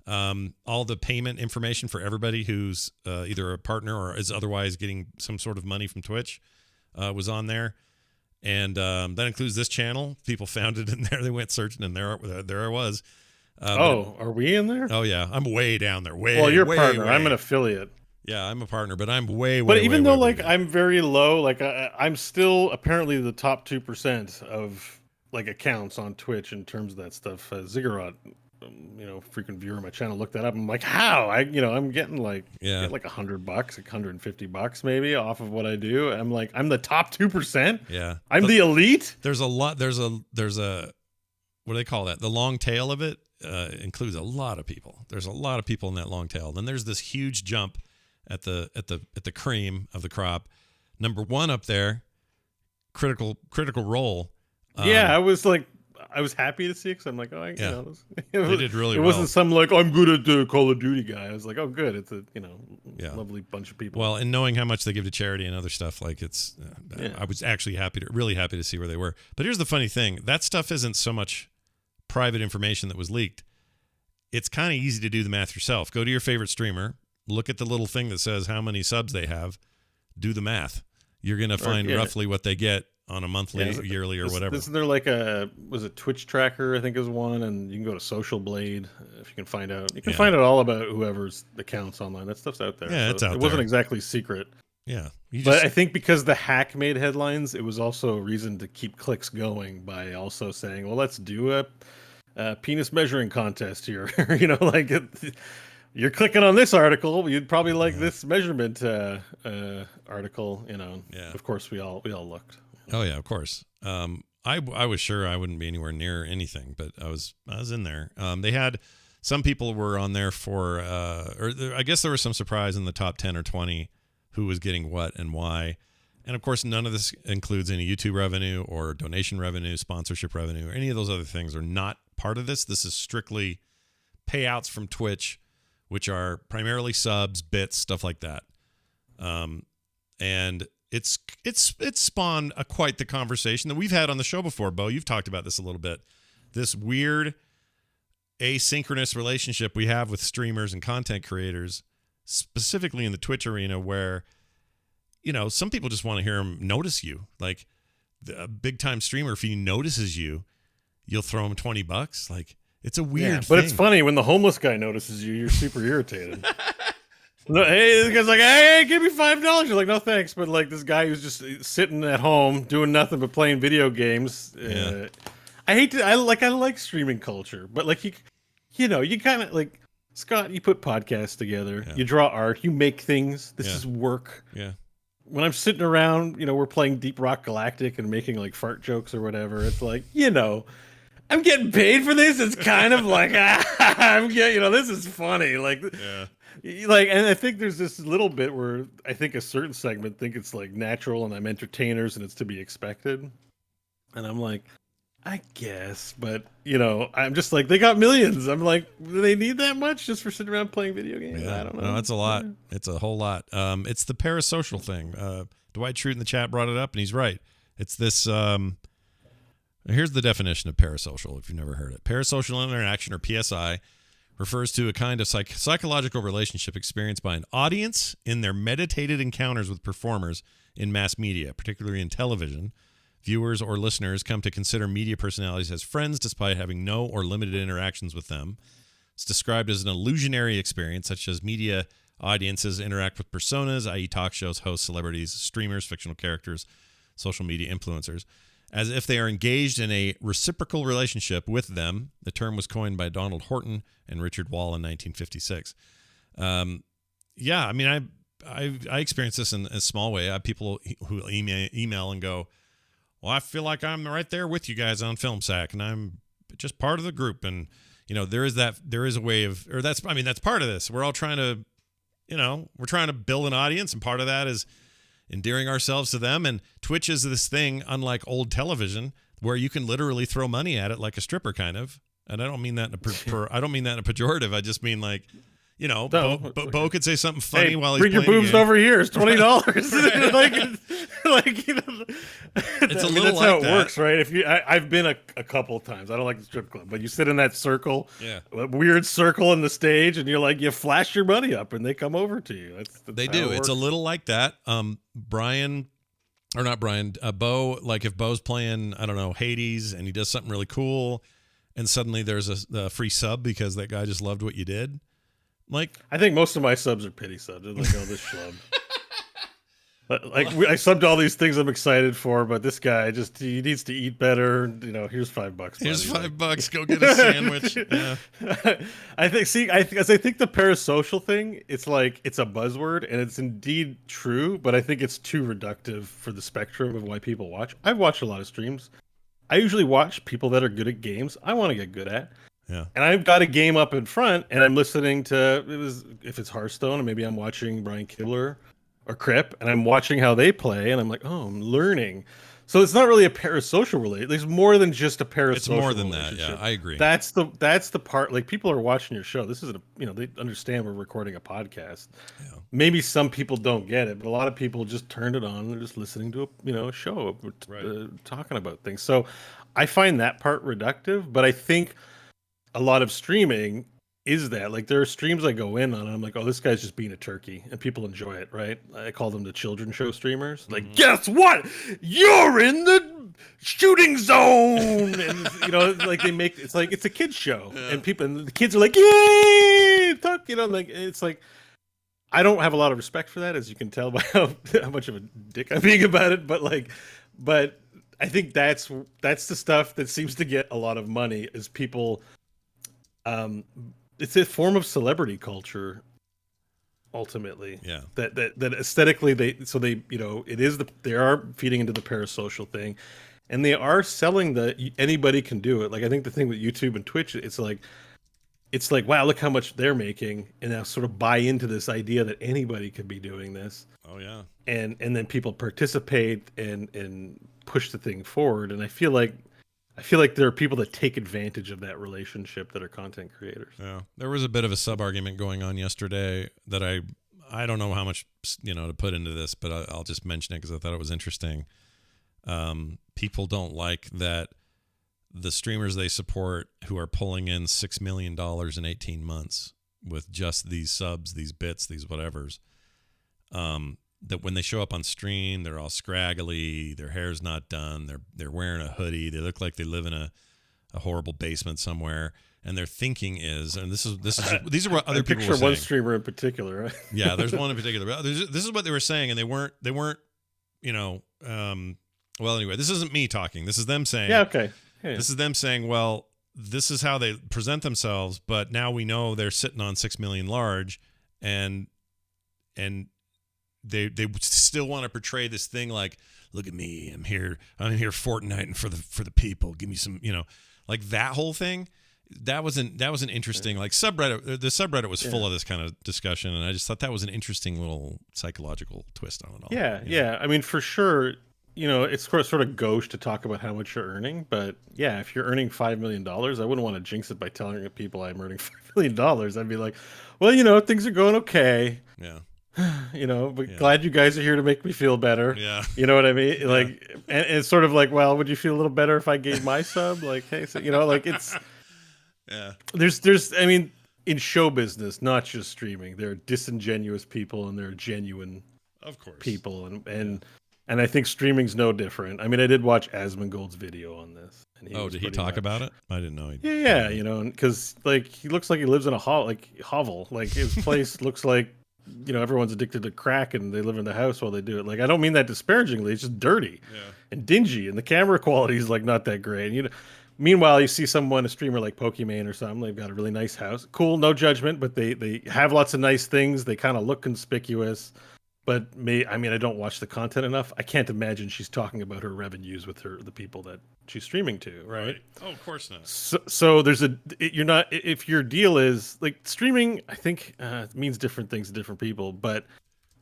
All the payment information for everybody who's either a partner or is otherwise getting some sort of money from Twitch was on there. And that includes this channel. People found it in there. They went searching, and there I was. Are we in there? Oh, yeah. I'm way down there. Well, you're a partner. I'm an affiliate. Yeah, I'm a partner, but I'm way. But even though I'm very low, like I'm still apparently the top 2% of like accounts on Twitch in terms of that stuff. Ziggurat, frequent viewer of my channel, looked that up. I'm like, how? I'm getting like like $100, $150 maybe off of what I do. I'm like, I'm the top 2%. Yeah, I'm the elite. There's a lot. There's a what do they call that? The long tail of it includes a lot of people. There's a lot of people in that long tail. Then there's this huge jump at the cream of the crop. Number one up there, critical role. I was like, I was happy to see it because I'm like, oh, Yeah. They did really It well. wasn't some like, I'm good at the Call of Duty guy. I was like, oh, good. It's a lovely bunch of people. Well, and knowing how much they give to charity and other stuff, like it's, Yeah. I was actually really happy to see where they were. But here's the funny thing: that stuff isn't so much private information that was leaked. It's kind of easy to do the math yourself. Go to your favorite streamer, look at the little thing that says how many subs they have, do the math. You're going to find roughly what they get on a monthly, yearly, or whatever. Isn't there like was it Twitch Tracker, I think is one, and you can go to Social Blade if you can find out. You can find out all about whoever's accounts online. That stuff's out there. Yeah, so it's out there. It wasn't exactly secret. Yeah. But I think because the hack made headlines, it was also a reason to keep clicks going by also saying, well, let's do a penis measuring contest here. Like you're clicking on this article, you'd probably like this measurement article. Yeah. Of course, we all looked. Oh yeah, of course. I was sure I wouldn't be anywhere near anything, but I was in there. They had some people were on there for, I guess there was some surprise in the top 10 or 20 who was getting what and why. And of course, none of this includes any YouTube revenue or donation revenue, sponsorship revenue, or any of those other things are not part of this. This is strictly payouts from Twitch, which are primarily subs, bits, stuff like that. And it's spawned quite the conversation that we've had on the show before, Bo. You've talked about this a little bit. This weird asynchronous relationship we have with streamers and content creators, specifically in the Twitch arena, where some people just want to hear them notice you. Like a big time streamer, if he notices you, you'll throw him $20. Like it's a weird thing. But it's funny when the homeless guy notices you, you're super irritated. No, hey, this guy's like, hey, give me $5. You're like, no thanks. But like this guy who's just sitting at home doing nothing but playing video games. I like streaming culture, but like you kind of like Scott. You put podcasts together, you draw art, you make things. This is work. Yeah. When I'm sitting around, we're playing Deep Rock Galactic and making like fart jokes or whatever. It's like, I'm getting paid for this. It's kind of like I'm getting, this is funny. Like, and I think there's this little bit where I think a certain segment think it's like natural and I'm entertainers and it's to be expected. And I'm like, I guess, but I'm just like, they got millions. I'm like, do they need that much just for sitting around playing video games? I don't know. No, it's a lot. It's a whole lot. It's the parasocial thing. Dwight Schrute in the chat brought it up, and he's right. It's this. Here's the definition of parasocial, if you've never heard it. Parasocial interaction, or PSI, refers to a kind of psychological relationship experienced by an audience in their meditated encounters with performers in mass media, particularly in television. Viewers or listeners come to consider media personalities as friends despite having no or limited interactions with them. It's described as an illusionary experience, such as media audiences interact with personas, i.e. talk shows, hosts, celebrities, streamers, fictional characters, social media influencers, as if they are engaged in a reciprocal relationship with them. The term was coined by Donald Horton and Richard Wall in 1956. I experienced this in a small way. I have people who email and go, well, I feel like I'm right there with you guys on FilmSack, and I'm just part of the group. And, there is a way of, or that's part of this. We're all trying to, we're trying to build an audience, and part of that is endearing ourselves to them. And Twitch is this thing, unlike old television, where you can literally throw money at it like a stripper, kind of. And I don't mean that in a pejorative. I just mean like, Bo could say something funny while he's bring playing your boobs over here. It's $20. It's a little that's like how it that. works, right? If I've been a couple of times. I don't like the strip club, but you sit in that circle, a weird circle in the stage, and you're like, you flash your money up, and they come over to you. They do. It's a little like that. Bo, like if Bo's playing, I don't know, Hades, and he does something really cool, and suddenly there's a free sub because that guy just loved what you did. Like, I think most of my subs are pity subs. They're like, oh, this schlub. I subbed all these things I'm excited for, but this guy he needs to eat better. Here's $5. Here's $5. Go get a sandwich. Yeah. I think the parasocial thing, it's like it's a buzzword, and it's indeed true, but I think it's too reductive for the spectrum of why people watch. I've watched a lot of streams. I usually watch people that are good at games I want to get good at. Yeah. And I've got a game up in front, and I'm listening to if it's Hearthstone, and maybe I'm watching Brian Kibler or Crip, and I'm watching how they play, and I'm like, oh, I'm learning. So it's not really a parasocial relationship. There's more than just a parasocial. It's more than that. Yeah, I agree. That's the part. Like, people are watching your show. This isn't they understand we're recording a podcast. Yeah. Maybe some people don't get it, but a lot of people just turned it on and they're just listening to a show talking about things. So I find that part reductive, but I think a lot of streaming is that, like, there are streams I go in on and I'm like, oh, this guy's just being a turkey, and people enjoy it, right? I call them the children show streamers. Like, guess what? You're in the shooting zone, and like they make it's like it's a kids show, and the kids are like, yay, talk, like, it's like, I don't have a lot of respect for that, as you can tell by how much of a dick I'm being about it, but I think that's the stuff that seems to get a lot of money, is people. It's a form of celebrity culture, ultimately. Yeah. That aesthetically they are feeding into the parasocial thing, and they are selling anybody can do it. Like, I think the thing with YouTube and Twitch, it's like, wow, look how much they're making, and now sort of buy into this idea that anybody could be doing this. Oh yeah. And then people participate and push the thing forward, and I feel like there are people that take advantage of that relationship that are content creators. Yeah, there was a bit of a sub-argument going on yesterday that I don't know how much to put into this, but I'll just mention it because I thought it was interesting. People don't like that the streamers they support, who are pulling in $6 million in 18 months with just these subs, these bits, these whatevers, that when they show up on stream, they're all scraggly, their hair's not done, they're wearing a hoodie, they look like they live in a horrible basement somewhere, and their thinking is, and these are what other people were saying. One streamer in particular, right? Yeah, there's one in particular. This is what they were saying, and they weren't. Well, anyway, this isn't me talking. This is them saying. Yeah. Okay. Yeah. This is them saying, well, this is how they present themselves, but now we know they're sitting on 6 million large, and they still want to portray this thing like, look at me, I'm here Fortniting for the people, give me some, like that whole thing. That was an interesting, like, subreddit. The subreddit was full of this kind of discussion, and I just thought that was an interesting little psychological twist on it all. Yeah. I mean, for sure, it's sort of gauche to talk about how much you're earning, but yeah, if you're earning $5 million, I wouldn't want to jinx it by telling people I'm earning $5 million. I'd be like, well, things are going okay. Yeah. But glad you guys are here to make me feel better. Yeah. You know what I mean? Like, and it's sort of like, well, would you feel a little better if I gave my sub? Like, hey, so, like, it's, yeah. There's, I mean, in show business, not just streaming, there are disingenuous people and there are genuine, of course, people, and I think streaming's no different. I mean, I did watch Asmongold's video on this. And did he talk about it? I didn't know. Yeah, because like he looks like he lives in a hovel. Like, his place looks like, everyone's addicted to crack and they live in the house while they do it. Like, I don't mean that disparagingly. It's just dirty and dingy, and the camera quality is like not that great. Meanwhile, you see a streamer like Pokimane or something, they've got a really nice house. Cool, no judgment, but they have lots of nice things. They kind of look conspicuous. But I don't watch the content enough. I can't imagine she's talking about her revenues with the people that she's streaming to, right? Oh, of course not. So there's you're not, if your deal is like streaming, I think means different things to different people. But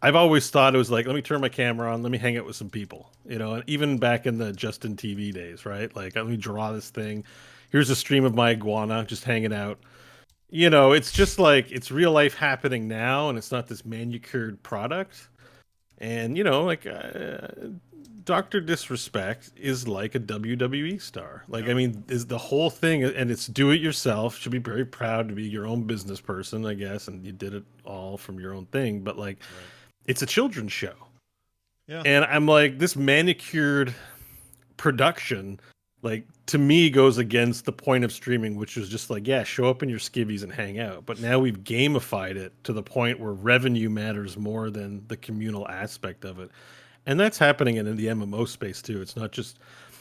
I've always thought it was like, let me turn my camera on, let me hang out with some people, and even back in the Justin TV days, right? Like, let me draw this thing. Here's a stream of my iguana just hanging out. It's just like, it's real life happening now, and it's not this manicured product. And Dr. Disrespect is like a WWE star. Like, I mean, is the whole thing, and it's do it yourself. Should be very proud to be your own business person, I guess, and you did it all from your own thing. But like, It's a children's show. Yeah. And I'm like, this manicured production, like, to me, goes against the point of streaming, which was just like, show up in your skivvies and hang out. But now we've gamified it to the point where revenue matters more than the communal aspect of it. And that's happening in the MMO space too. It's not just,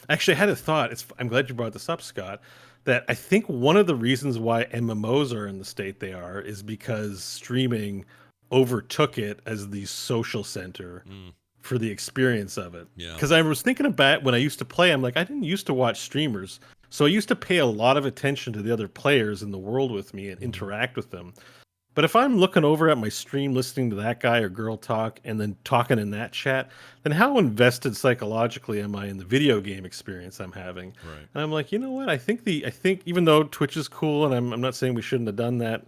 actually, I had a thought. I'm glad you brought this up, Scott, that I think one of the reasons why MMOs are in the state they are is because streaming overtook it as the social center for the experience of it. Yeah. Because I was thinking about when I used to play, I'm like, I didn't used to watch streamers. So I used to pay a lot of attention to the other players in the world with me and interact with them. But if I'm looking over at my stream, listening to that guy or girl talk, and then talking in that chat, then how invested psychologically am I in the video game experience I'm having? Right. And I'm like, you know what? I think even though Twitch is cool, and I'm not saying we shouldn't have done that,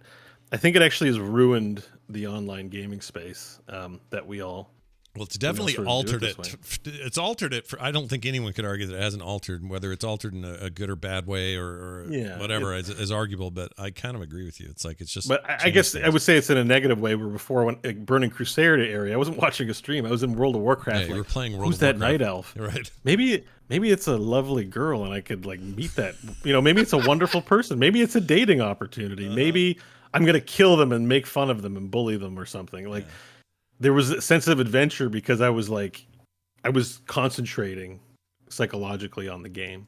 I think it actually has ruined the online gaming space that we all. Well, it's definitely sort of altered do it. it It's altered it. I don't think anyone could argue that it hasn't altered, whether it's altered in a good or bad way or whatever is arguable. But I kind of agree with you. It's like it's just. But I guess I would say it's in a negative way. Where before, when Burning Crusade area, I wasn't watching a stream. I was in World of Warcraft. Yeah, you were playing World Who's of that Warcraft? night elf? Right. Maybe it's a lovely girl, and I could like meet that. Maybe it's a wonderful person. Maybe it's a dating opportunity. Maybe I'm gonna kill them and make fun of them and bully them or something. Like. Yeah. There was a sense of adventure because I was concentrating psychologically on the game,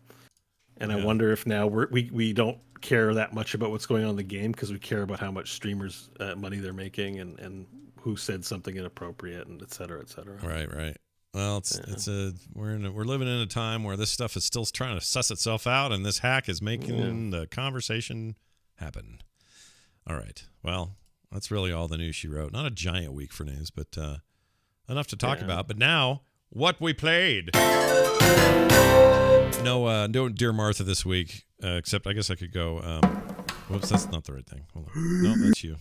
and I wonder if now we don't care that much about what's going on in the game because we care about how much streamers money they're making and who said something inappropriate and et cetera, et cetera. Right. Well, we're living in a time where this stuff is still trying to suss itself out, and this hack is making the conversation happen. All right. Well. That's really all the news she wrote. Not a giant week for news, but enough to talk about. But now, what we played. No Dear Martha this week, except I guess I could go. Whoops, that's not the right thing. Hold on. No, that's you.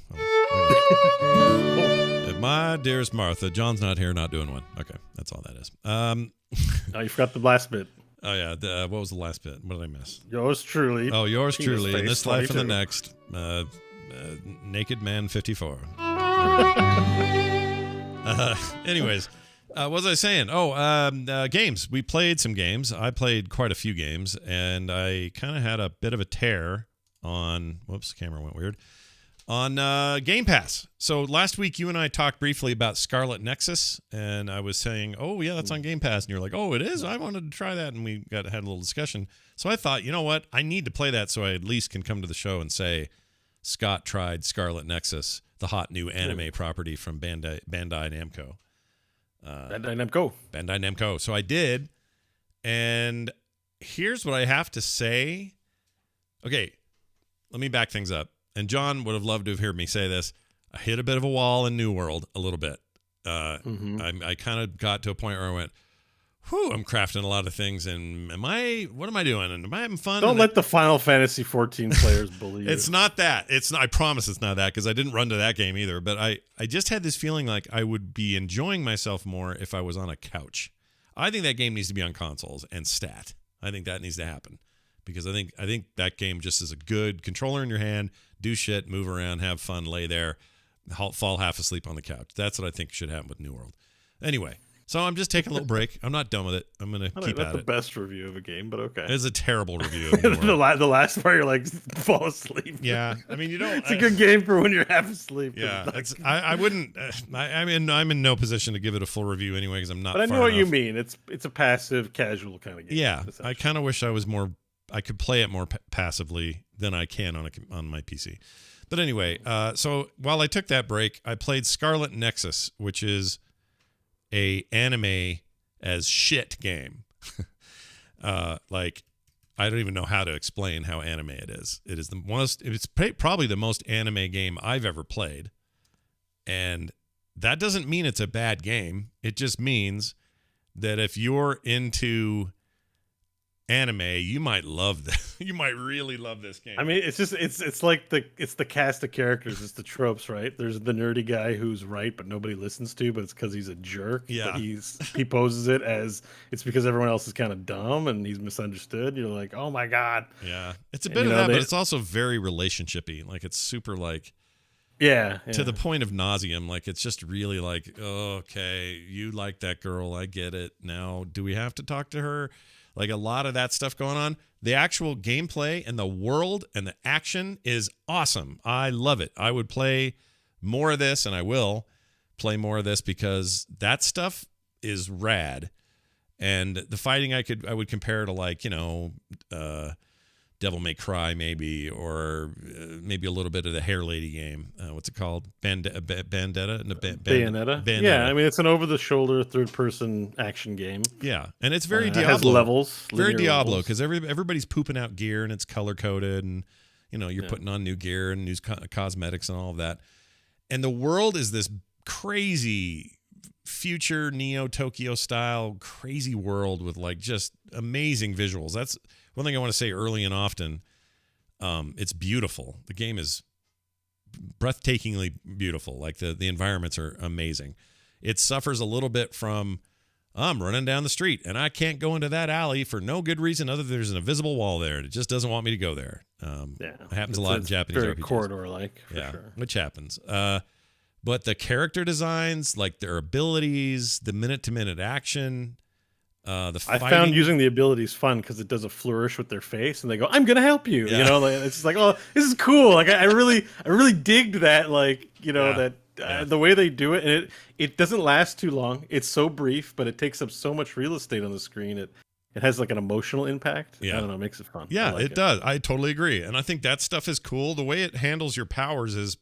My dearest Martha, John's not here, not doing one. Okay, that's all that is. Oh, you forgot the last bit. Oh, yeah. What was the last bit? What did I miss? Yours truly. Oh, yours truly. In this 22. Life and the next. Naked Man 54. Anyways, what was I saying? Games. We played some games. I played quite a few games, and I kind of had a bit of a tear on. Whoops, the camera went weird. On Game Pass. So last week, you and I talked briefly about Scarlet Nexus, and I was saying, "Oh yeah, that's on Game Pass," and you're like, "Oh, it is. I wanted to try that," and we had a little discussion. So I thought, you know what? I need to play that so I at least can come to the show and say. Scott tried Scarlet Nexus, the hot new anime property from Bandai Namco. Bandai Namco. So I did, and here's what I have to say. Okay, let me back things up. And John would have loved to have heard me say this. I hit a bit of a wall in New World a little bit. I kind of got to a point where I went, whew, I'm crafting a lot of things, and what am I doing? And am I having fun? Don't let the Final Fantasy 14 players bully you. It's not that. I promise it's not that, because I didn't run to that game either. But I just had this feeling like I would be enjoying myself more if I was on a couch. I think that game needs to be on consoles and stat. I think that needs to happen. Because I think that game just is a good controller in your hand, do shit, move around, have fun, lay there, fall half asleep on the couch. That's what I think should happen with New World. Anyway. So I'm just taking a little break. I'm not done with it. I'm going to keep at it. Not the best review of a game, but okay. It's a terrible review. The last part, you're like, fall asleep. Yeah. I mean, you don't. It's a good game for when you're half asleep. Yeah. I wouldn't. I'm in no position to give it a full review anyway because I'm not. But I know what you mean. It's a passive, casual kind of game. Yeah. I kind of wish I was more. I could play it more passively than I can on my PC. But anyway, so while I took that break, I played Scarlet Nexus, which is a anime as shit game. Like I don't even know how to explain how anime it is. It is probably the most anime game I've ever played. And that doesn't mean it's a bad game. It just means that if you're into anime, you might love this. You might really love this game. I mean, it's like the cast of characters. It's the tropes, right? There's the nerdy guy who's right, but nobody listens to, but it's because he's a jerk. Yeah. But he poses it as it's because everyone else is kind of dumb and he's misunderstood. You're like, oh my god. Yeah, it's a bit of that, but it's also very relationshipy. Like it's super like. Yeah, to the point of nauseum. Like it's just really like, oh, okay, you like that girl, I get it. Now, do we have to talk to her? Like a lot of that stuff going on. The actual gameplay and the world and the action is awesome. I love it. I would play more of this, and I will play more of this because that stuff is rad. And the fighting I would compare to like, Devil May Cry maybe, or maybe a little bit of the Hair Lady game. What's it called? Bandetta? Bayonetta? Yeah, I mean, it's an over-the-shoulder third-person action game. Yeah, and it's very Diablo. It has levels. Very Diablo, because everybody's pooping out gear, and it's color-coded, and, you're putting on new gear and new cosmetics and all of that. And the world is this crazy future Neo Tokyo style crazy world with like just amazing visuals. That's one thing I want to say early and often. It's beautiful. The game is breathtakingly beautiful. Like the environments are amazing. It suffers a little bit from I'm running down the street and I can't go into that alley for no good reason other than there's an invisible wall there and it just doesn't want me to go there. It happens a lot in Japanese very RPGs. corridor-like, for sure. Which happens. But the character designs, like their abilities, the minute-to-minute action, the fighting. I found using the abilities fun because it does a flourish with their face, and they go, "I'm gonna help you." Yeah. You know, like, it's just like, "Oh, this is cool." Like I really digged that. Like the way they do it, and it doesn't last too long. It's so brief, but it takes up so much real estate on the screen. It has like an emotional impact. Yeah. I don't know, it makes it fun. Yeah, like it does. I totally agree, and I think that stuff is cool. The way it handles your powers is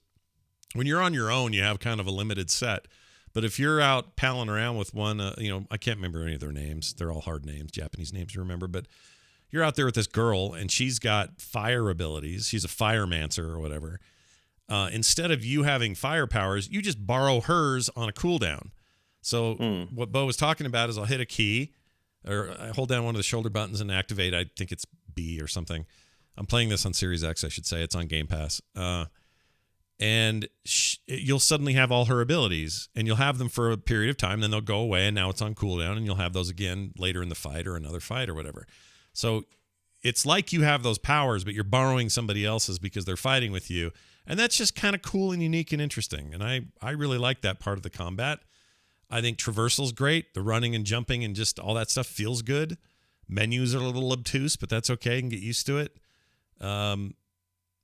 when you're on your own, you have kind of a limited set. But if you're out palling around with one, I can't remember any of their names. They're all hard names, Japanese names to remember. But you're out there with this girl, and she's got fire abilities. She's a firemancer or whatever. Instead of you having fire powers, you just borrow hers on a cooldown. So what Bo was talking about is I'll hit a key, or I hold down one of the shoulder buttons and activate. I think it's B or something. I'm playing this on Series X, I should say. It's on Game Pass. And you'll suddenly have all her abilities, and you'll have them for a period of time, then they'll go away, and now it's on cooldown, and you'll have those again later in the fight or another fight or whatever. So it's like you have those powers, but you're borrowing somebody else's because they're fighting with you, and that's just kind of cool and unique and interesting, and I really like that part of the combat. I think traversal's great. The running and jumping and just all that stuff feels good. Menus are a little obtuse, but that's okay. You can get used to it.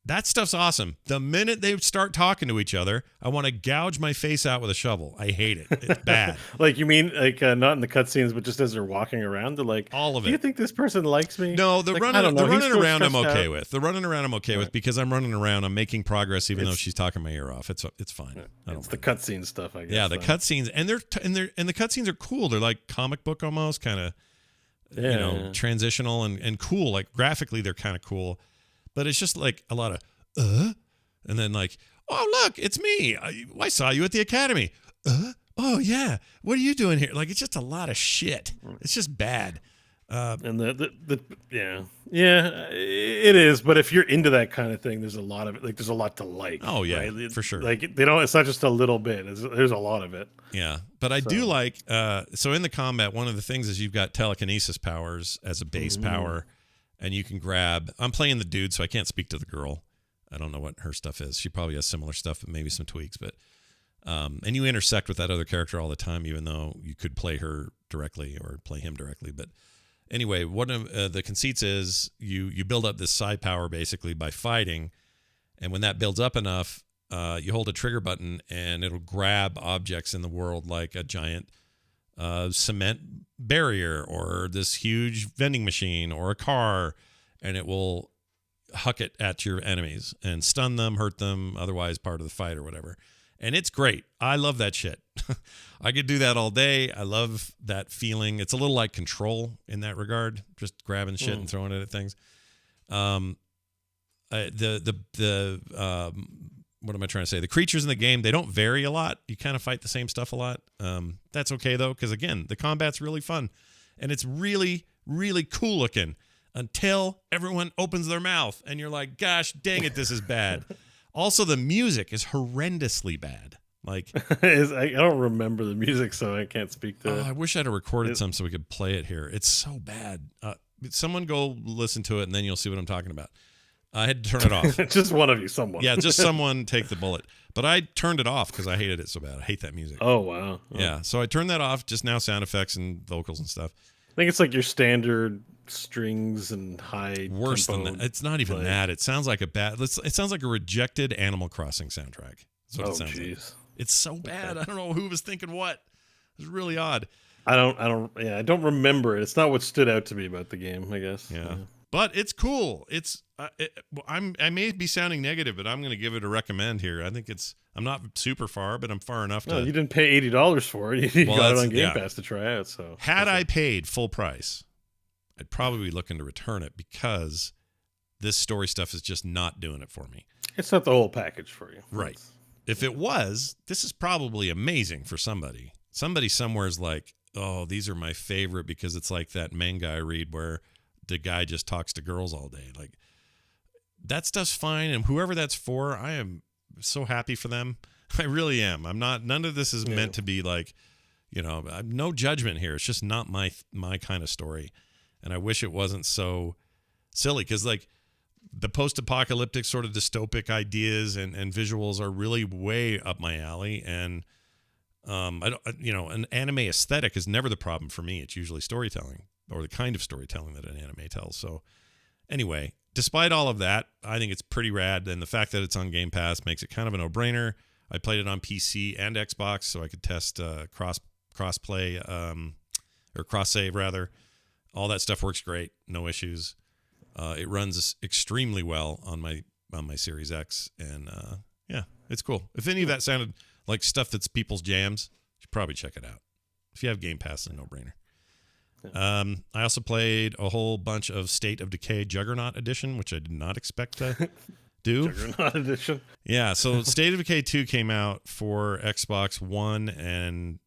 That stuff's awesome. The minute they start talking to each other, I want to gouge my face out with a shovel. I hate it. It's bad. Like, you mean like not in the cutscenes, but just as they're walking around, they're like, all of it. Do you think this person likes me? No, the like, running around I'm okay out. with. The running around I'm okay with because I'm running around. I'm making progress even though she's talking my ear off. It's fine. It's the cutscene stuff, I guess. Yeah, the cutscenes and the cutscenes are cool. They're like comic book almost, kind of transitional and cool. Like graphically, they're kind of cool, but it's just like a lot of and then like, oh look, it's me. I saw you at the academy. Oh yeah, what are you doing here? Like it's just a lot of shit. It's just bad. And it is. But if you're into that kind of thing, there's a lot of it. Like there's a lot to like. Oh yeah, right? for sure. Like they don't. It's not just a little bit. There's a lot of it. Yeah, but I do like. So in the combat, one of the things is you've got telekinesis powers as a base power, and you can grab. I'm playing the dude, so I can't speak to the girl. I don't know what her stuff is. She probably has similar stuff, but maybe some tweaks. But and you intersect with that other character all the time, even though you could play her directly or play him directly. But anyway, one of the conceits is you build up this side power basically by fighting, and when that builds up enough, you hold a trigger button and it'll grab objects in the world like a giant cement barrier or this huge vending machine or a car, and it will huck it at your enemies and stun them, hurt them, otherwise part of the fight or whatever. And it's great. I love that shit. I could do that all day. I love that feeling. It's a little like Control in that regard, just grabbing shit and throwing it at things. What am I trying to say? The creatures in the game, they don't vary a lot. You kind of fight the same stuff a lot. That's okay though, because again, the combat's really fun and it's really, really cool looking. Until everyone opens their mouth and you're like, gosh, dang it, this is bad. Also, the music is horrendously bad. Like, I don't remember the music, so I can't speak to it. I wish I'd have recorded some so we could play it here. It's so bad. Someone go listen to it and then you'll see what I'm talking about. I had to turn it off. Just one of you, someone. Yeah, just someone take the bullet. But I turned it off because I hated it so bad. I hate that music. Oh, wow. Yeah, so I turned that off. Just now sound effects and vocals and stuff. I think it's like your standard strings and high worse tempo, than that. It's not even that. It sounds like it sounds like a rejected Animal Crossing soundtrack. That's what it sounds like. It's so bad. I don't know who was thinking what. It's really odd. I don't remember it. It's not what stood out to me about the game, I guess. Yeah. But it's cool. It's I may be sounding negative, but I'm going to give it a recommend here. I think I'm not super far, but I'm far enough to. No, you didn't pay $80 for it. You got it on Game Pass to try out. So had I paid full price, I'd probably be looking to return it because this story stuff is just not doing it for me. It's not the whole package for you. Right. if it was, this is probably amazing for somebody. Somebody somewhere is like, oh, these are my favorite because it's like that manga I read where the guy just talks to girls all day. Like, that stuff's fine, and whoever that's for, I am so happy for them. I really am. I'm not. None of this is meant to be like, no judgment here. It's just not my kind of story, and I wish it wasn't so silly because like the post-apocalyptic sort of dystopic ideas and visuals are really way up my alley, and an anime aesthetic is never the problem for me. It's usually storytelling or the kind of storytelling that an anime tells. So anyway, despite all of that, I think it's pretty rad, and the fact that it's on Game Pass makes it kind of a no-brainer. I played it on PC and Xbox, so I could test cross-play or cross-save rather. All that stuff works great, no issues. It runs extremely well on my Series X, and it's cool. If any of that sounded like stuff that's people's jams, you should probably check it out. If you have Game Pass, it's a no-brainer. I also played a whole bunch of State of Decay Juggernaut Edition, which I did not expect to do. Juggernaut Edition. Yeah, so State of Decay 2 came out for Xbox One and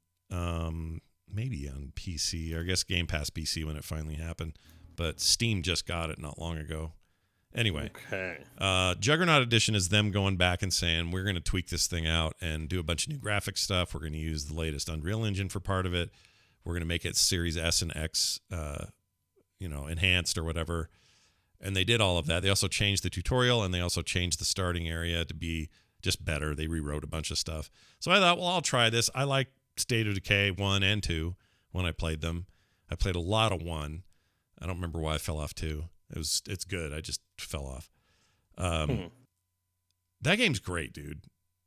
maybe on PC, or I guess Game Pass PC when it finally happened. But Steam just got it not long ago. Anyway, okay. Juggernaut Edition is them going back and saying, we're going to tweak this thing out and do a bunch of new graphic stuff. We're going to use the latest Unreal Engine for part of it. We're going to make it Series S and X, enhanced or whatever. And they did all of that. They also changed the tutorial, and they also changed the starting area to be just better. They rewrote a bunch of stuff. So I thought, well, I'll try this. I like State of Decay 1 and 2 when I played them. I played a lot of 1. I don't remember why I fell off 2. It's good. I just fell off. That game's great, dude.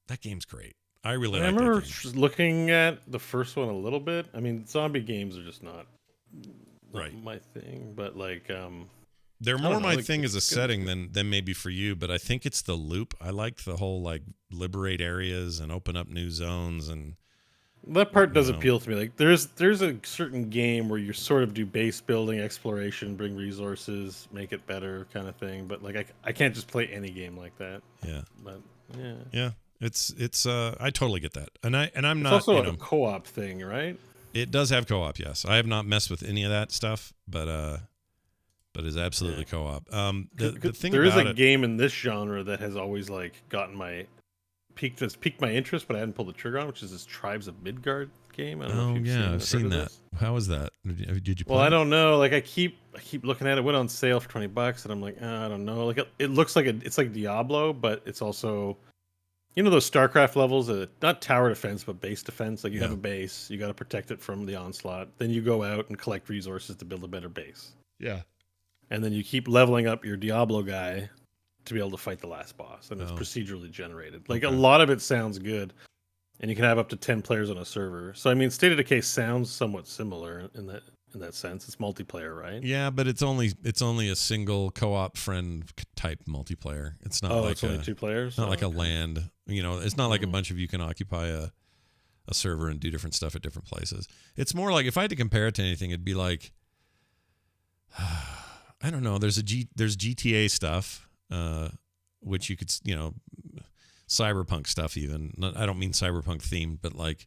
That game's great. I really like that game. I remember just looking at the first one a little bit. I mean, zombie games are just not my thing, but like they're more my thing as a setting than maybe for you, but I think it's the loop. I liked the whole like liberate areas and open up new zones, and that part does appeal to me. Like there's a certain game where you sort of do base building, exploration, bring resources, make it better kind of thing, but like I can't just play any game like that. Yeah. But yeah. Yeah. It's I totally get that. And I'm it's not also a co-op thing, right? It does have co-op, yes. I have not messed with any of that stuff, but it's absolutely co-op. The thing there is about a game in this genre that has always like gotten piqued my interest, but I hadn't pulled the trigger on, which is this Tribes of Midgard game. I don't know if you've I've seen that. How is that? Did you play? Well, I don't know. Like I keep looking at it. It went on sale for $20, and I'm like, I don't know. Like it looks like it's like Diablo, but it's also, those StarCraft levels, not tower defense, but base defense. Like you have a base, you got to protect it from the onslaught. Then you go out and collect resources to build a better base. Yeah. And then you keep leveling up your Diablo guy to be able to fight the last boss, and it's procedurally generated. Like a lot of it sounds good, and you can have up to 10 players on a server. So I mean, State of Decay sounds somewhat similar in that sense. It's multiplayer, right? Yeah, but it's only a single co-op friend type multiplayer. It's not like it's only 2 players. Not like a land. It's not like a bunch of you can occupy a server and do different stuff at different places. It's more like, if I had to compare it to anything, it'd be like, I don't know. There's GTA stuff, which you could, cyberpunk stuff even. I don't mean cyberpunk themed, but like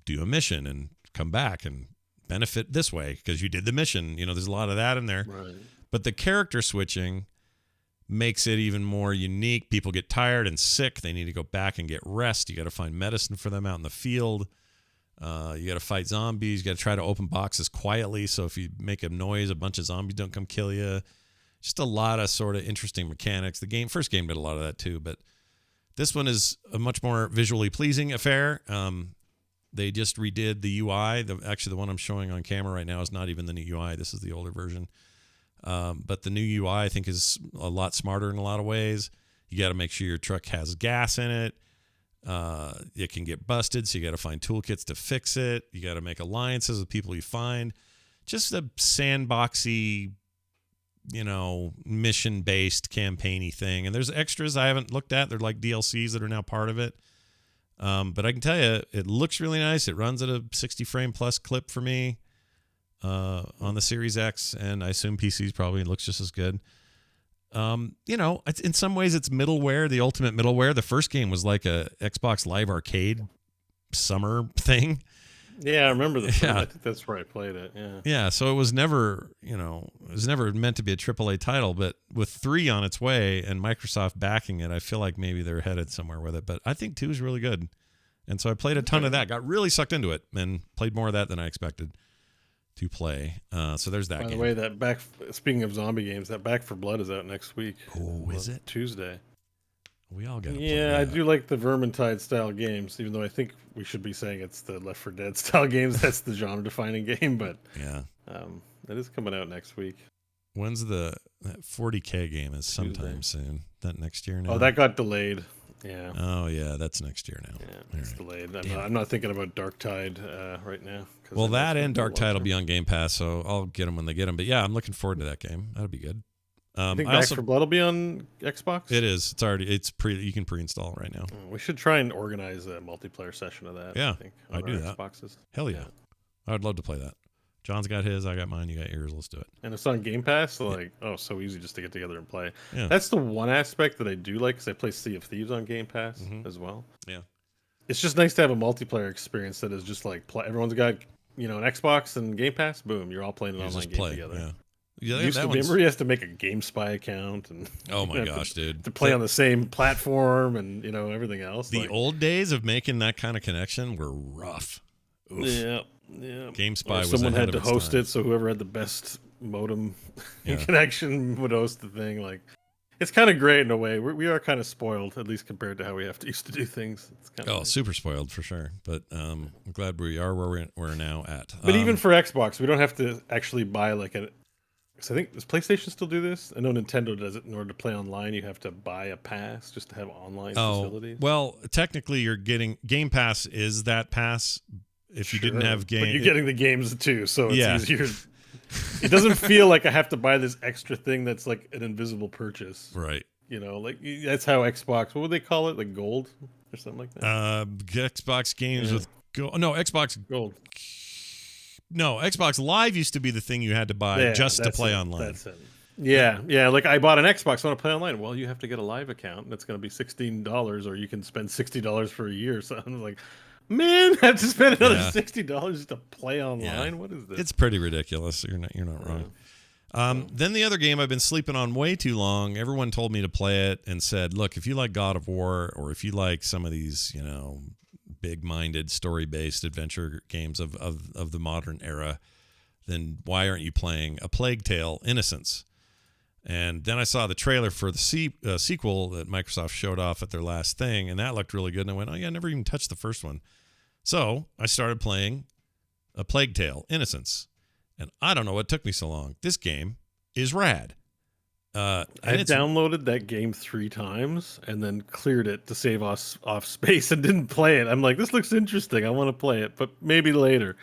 do a mission and come back and benefit this way because you did the mission. There's a lot of that in there. Right. But the character switching makes it even more unique. People get tired and sick. They need to go back and get rest. You got to find medicine for them out in the field. You got to fight zombies. You got to try to open boxes quietly. So if you make a noise, a bunch of zombies don't come kill you. Just a lot of sort of interesting mechanics. The first game did a lot of that too, but this one is a much more visually pleasing affair. They just redid the UI. Actually, the one I'm showing on camera right now is not even the new UI. This is the older version. But the new UI, I think, is a lot smarter in a lot of ways. You got to make sure your truck has gas in it. It can get busted, so you got to find toolkits to fix it. You got to make alliances with people you find. Just a sandboxy, mission-based, campaign-y thing. And there's extras I haven't looked at. They're like DLCs that are now part of it. But I can tell you, it looks really nice. It runs at a 60-frame-plus clip for me on the Series X, and I assume PCs probably looks just as good. It's, in some ways it's middleware, the ultimate middleware. The first game was like a Xbox Live Arcade summer thing. Yeah, I remember this. Yeah. I think that's where I played it. Yeah. Yeah, so it was never, it was never meant to be a AAA title, but with 3 on its way and Microsoft backing it, I feel like maybe they're headed somewhere with it. But I think 2 is really good. And so I played a ton of that, got really sucked into it, and played more of that than I expected to play. So there's that game. By the way, speaking of zombie games, that Back 4 Blood is out next week. Oh, is it? Tuesday. We all got to play Yeah, I that. do like the Vermintide style games, even though I think we should be saying it's the Left 4 Dead style games. That's the genre defining game, but Yeah. it is coming out next week. When's that 40K game is sometime soon. That next year now? Oh, that got delayed. Yeah. Oh, yeah, that's next year now. Yeah, it's All right. delayed. I'm not thinking about Dark Tide right now. Well, that and Dark Tide will be on Game Pass, so I'll get them when they get them. But yeah, I'm looking forward to that game. That'll be good. I think Back 4 Blood will be on Xbox? It is. You can pre-install right now. We should try and organize a multiplayer session of that. Yeah, I think, I do that. Xboxes. Hell yeah. I would love to play that. John's got his, I got mine, you got yours. Let's do it. And it's on Game Pass, so so easy just to get together and play. Yeah. That's the one aspect that I do like, because I play Sea of Thieves on Game Pass as well. Yeah. It's just nice to have a multiplayer experience that is just like everyone's got an Xbox and Game Pass. Boom, you're all playing an online game together. Yeah. Yeah, Remember, you have to make a GameSpy account, and oh my gosh, dude, to play on the same platform, and everything else. The old days of making that kind of connection were rough. Oof. Yeah. GameSpy was someone ahead had to of its host time. it, so whoever had the best modem Yeah. connection would host the thing. Like, it's kind of great in a way. We are kind of spoiled, at least compared to how we used to do things. It's kind of super spoiled for sure. But I'm glad we are where we're now at. But even for Xbox, we don't have to actually buy because I think, does PlayStation still do this? I know Nintendo does it. In order to play online, you have to buy a pass just to have online facilities. Well, technically, you're getting Game Pass is that pass. If you didn't have but you're getting the games too, so it's easier. It doesn't feel like I have to buy this extra thing that's like an invisible purchase. Right. That's how Xbox, what would they call it? Like Gold or something like that? Xbox games with Xbox Gold. No, Xbox Live used to be the thing you had to buy just to play online. That's it. Yeah. Like I bought an Xbox, I want to play online. Well, you have to get a Live account, and it's going to be $16, or you can spend $60 for a year. So I'm like, man, I have to spend another $60 to play online. Yeah. What is this? It's pretty ridiculous. You're not wrong. Then the other game I've been sleeping on way too long. Everyone told me to play it and said, look, if you like God of War, or if you like some of these, big-minded, story-based adventure games of the modern era, then why aren't you playing A Plague Tale: Innocence? And then I saw the trailer for the sequel that Microsoft showed off at their last thing, and that looked really good. And I went, oh yeah, I never even touched the first one. So I started playing A Plague Tale: Innocence. And I don't know what took me so long. This game is rad. I downloaded that game 3 times and then cleared it to save us off space and didn't play it. I'm like, this looks interesting. I want to play it, but maybe later.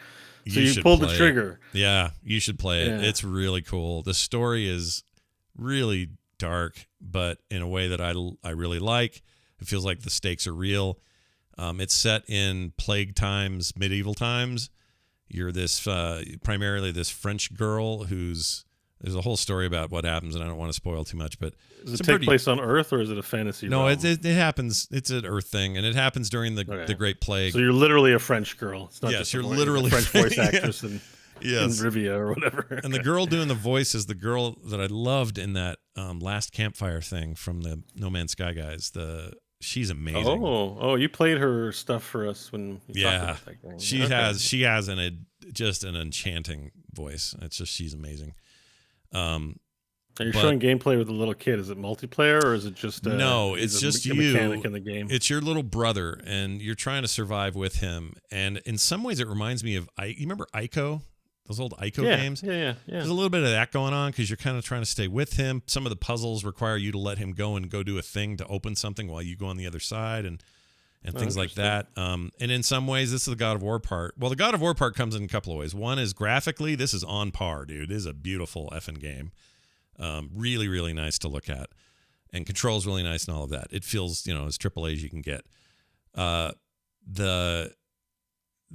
So you pulled the trigger. Yeah, you should play it. Yeah. It's really cool. The story is really dark, but in a way that I really like. It feels like the stakes are real. It's set in plague times, medieval times. You're this primarily this French girl there's a whole story about what happens, and I don't want to spoil too much. But does it take place on Earth, or is it a fantasy? No, realm? it happens. It's an Earth thing, and it happens during the Great Plague. So you're literally a French girl. It's not just you're literally a French voice actress in Yes. Rivia or whatever. And the girl doing the voice is the girl that I loved in that last campfire thing from the No Man's Sky guys. She's amazing. Oh, you played her stuff for us when you talked about that game. She has just an enchanting voice. It's just, she's amazing. Are you showing gameplay with a little kid? Is it multiplayer, or is it just no? It's just a mechanic in the game. It's your little brother, and you're trying to survive with him. And in some ways, it reminds me of you remember Ico? Those old Ico games? Yeah. There's a little bit of that going on because you're kind of trying to stay with him. Some of the puzzles require you to let him go do a thing to open something while you go on the other side and things like that. And in some ways, this is the God of War part. Well, the God of War part comes in a couple of ways. One is graphically, this is on par, dude. It is a beautiful effing game. Really, really nice to look at. And controls really nice and all of that. It feels, as AAA as you can get.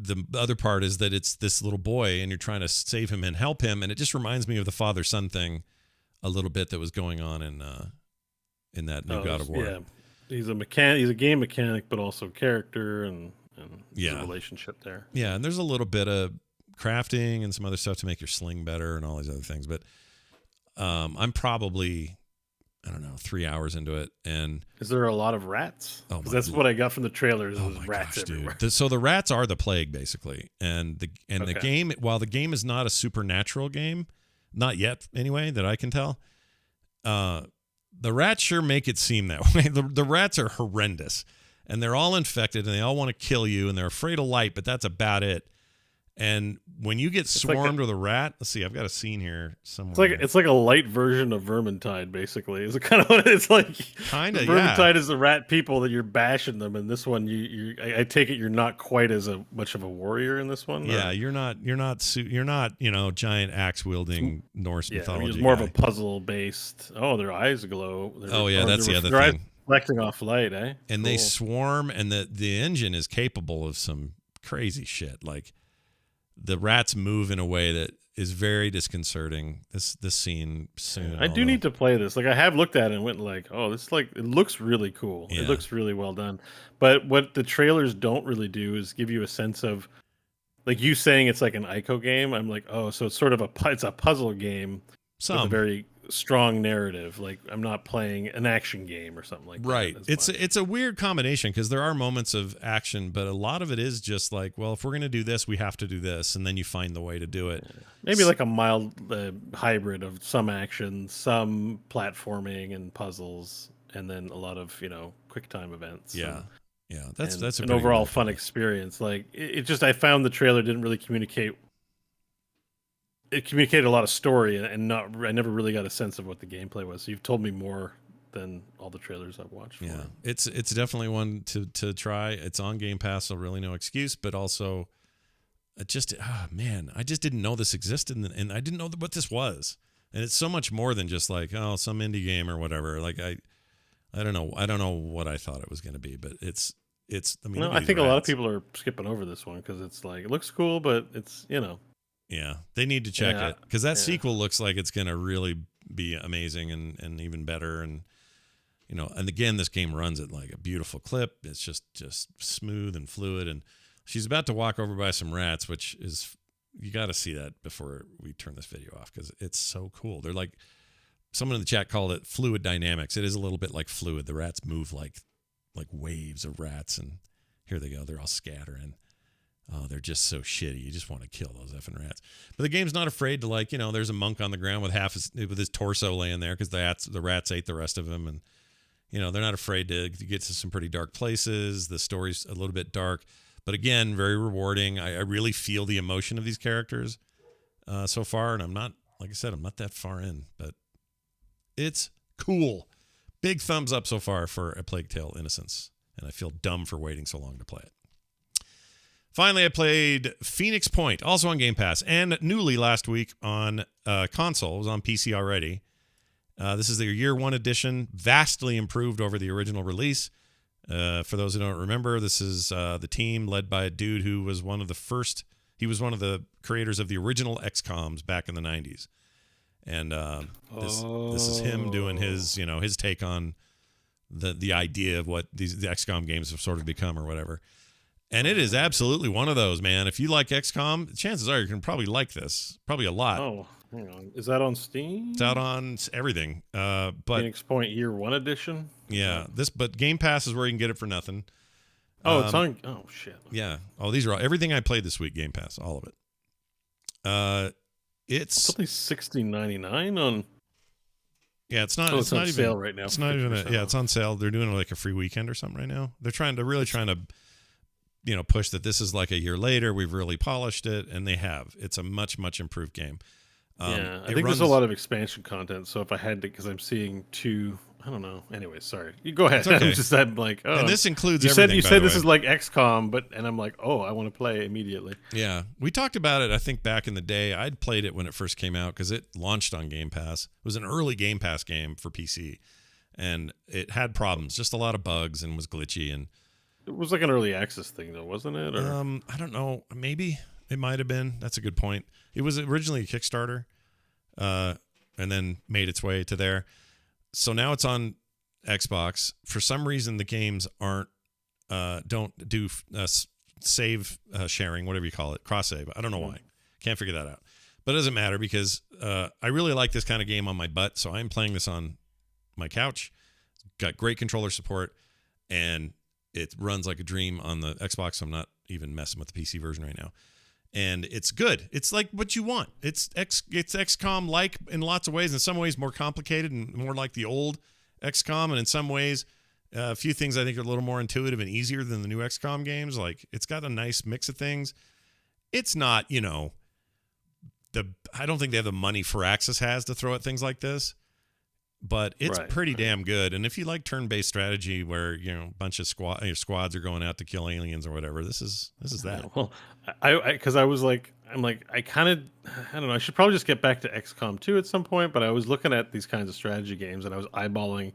The other part is that it's this little boy and you're trying to save him and help him. And it just reminds me of the father-son thing a little bit that was going on in that new God of War. Yeah, he's a mechanic. He's a game mechanic, but also character and there's a relationship there. Yeah, and there's a little bit of crafting and some other stuff to make your sling better and all these other things. But I'm probably, I don't know, 3 hours into it. And is there a lot of rats? Oh, that's what I got from the trailers. Was rats everywhere. Dude. So the rats are the plague, basically. And the game, while the game is not a supernatural game, not yet anyway, that I can tell, the rats sure make it seem that way. The rats are horrendous. And they're all infected, and they all want to kill you, and they're afraid of light, but that's about it. And when you get swarmed with a rat, let's see, I've got a scene here somewhere. It's like a light version of Vermintide, basically. Is it kind of what it's like? Kind of, Vermintide is the rat people that you're bashing them, and this one, I take it you're not quite as much of a warrior in this one. Yeah, you're not giant axe wielding Norse mythology. You're more of a puzzle based. Oh, their eyes glow. That's the other thing. Reflecting off light, eh? And They swarm, and the engine is capable of some crazy shit. Like the rats move in a way that is very disconcerting. This scene soon. I do need to play this. Like I have looked at it and went like, oh, this it looks really cool. Yeah. It looks really well done. But what the trailers don't really do is give you a sense of, like you saying it's like an Ico game. I'm like, oh, so it's sort of it's a puzzle game with a very strong narrative. Like I'm not playing an action game or something like that. Right. It's a weird combination because there are moments of action, but a lot of it is just like, well, if we're going to do this, we have to do this, and then you find the way to do it. Maybe like a mild hybrid of some action, some platforming and puzzles, and then a lot of quick time events. Yeah. That's an overall fun experience. Like it just, I found the trailer didn't really communicate. It communicated a lot of story, and I never really got a sense of what the gameplay was. So you've told me more than all the trailers I've watched. Yeah, it's definitely one to try. It's on Game Pass, so really no excuse. But also, I just didn't know this existed, and I didn't know what this was. And it's so much more than just like some indie game or whatever. Like I don't know what I thought it was going to be, but it's. I mean, I think a lot of people are skipping over this one because it's like it looks cool, but it's Yeah, they need to check it because that sequel looks like it's going to really be amazing and even better. And and again, this game runs at like a beautiful clip. It's just smooth and fluid. And she's about to walk over by some rats, which is, you got to see that before we turn this video off because it's so cool. They're like, someone in the chat called it fluid dynamics. It is a little bit like fluid. The rats move like waves of rats, and here they go. They're all scattering. Oh, they're just so shitty. You just want to kill those effing rats. But the game's not afraid to there's a monk on the ground with with his torso laying there because the rats ate the rest of him. And, they're not afraid to get to some pretty dark places. The story's a little bit dark, but again, very rewarding. I really feel the emotion of these characters so far. And I'm not that far in, but it's cool. Big thumbs up so far for A Plague Tale: Innocence. And I feel dumb for waiting so long to play it. Finally, I played Phoenix Point, also on Game Pass, and newly last week on console. It was on PC already. This is their Year 1 edition, vastly improved over the original release. For those who don't remember, this is the team led by a dude who was one of the creators of the original XCOMs back in the 90s. And this is him doing his take on the idea of what the XCOM games have sort of become or whatever. And it is absolutely one of those, man. If you like XCOM, chances are you're going to probably like this. Probably a lot. Oh, hang on. Is that on Steam? It's out on everything. But Phoenix Point Year 1 edition? Yeah. But Game Pass is where you can get it for nothing. Oh, it's on. Oh, shit. Yeah. Oh, these are everything I played this week, Game Pass. All of it. It's only $16.99 on. Yeah, it's not. Oh, it's not on even sale right now. It's not even. It's on sale. They're doing like a free weekend or something right now. They're really trying to push that this is like a year later. We've really polished it, and they have. It's a much improved game. I think there's a lot of expansion content. So if I had to, because I'm seeing two, I don't know. Anyway, sorry. You go ahead. Okay. I'm like, oh. And this includes you everything. You said this is like XCOM, and I'm like, oh, I want to play immediately. Yeah, we talked about it. I think back in the day, I'd played it when it first came out because it launched on Game Pass. It was an early Game Pass game for PC, and it had problems, just a lot of bugs, and was glitchy. And it was like an early access thing, though, wasn't it? Or? I don't know. Maybe it might have been. That's a good point. It was originally a Kickstarter. and then made its way to there. So now it's on Xbox. For some reason, the games don't do save sharing, whatever you call it, cross save. I don't know why. Can't figure that out. But it doesn't matter because I really like this kind of game on my butt. So I'm playing this on my couch. Got great controller support, and it runs like a dream on the Xbox. So I'm not even messing with the PC version right now. And it's good. It's like what you want. It's XCOM like in lots of ways. In some ways more complicated and more like the old XCOM. And in some ways, a few things I think are a little more intuitive and easier than the new XCOM games. Like it's got a nice mix of things. It's not, I don't think they have the money Firaxis has to throw at things like this. But it's pretty damn good. And if you like turn-based strategy where, a bunch of squads are going out to kill aliens or whatever, this is that. Well, because I was like, I don't know, I should probably just get back to XCOM 2 at some point, but I was looking at these kinds of strategy games and I was eyeballing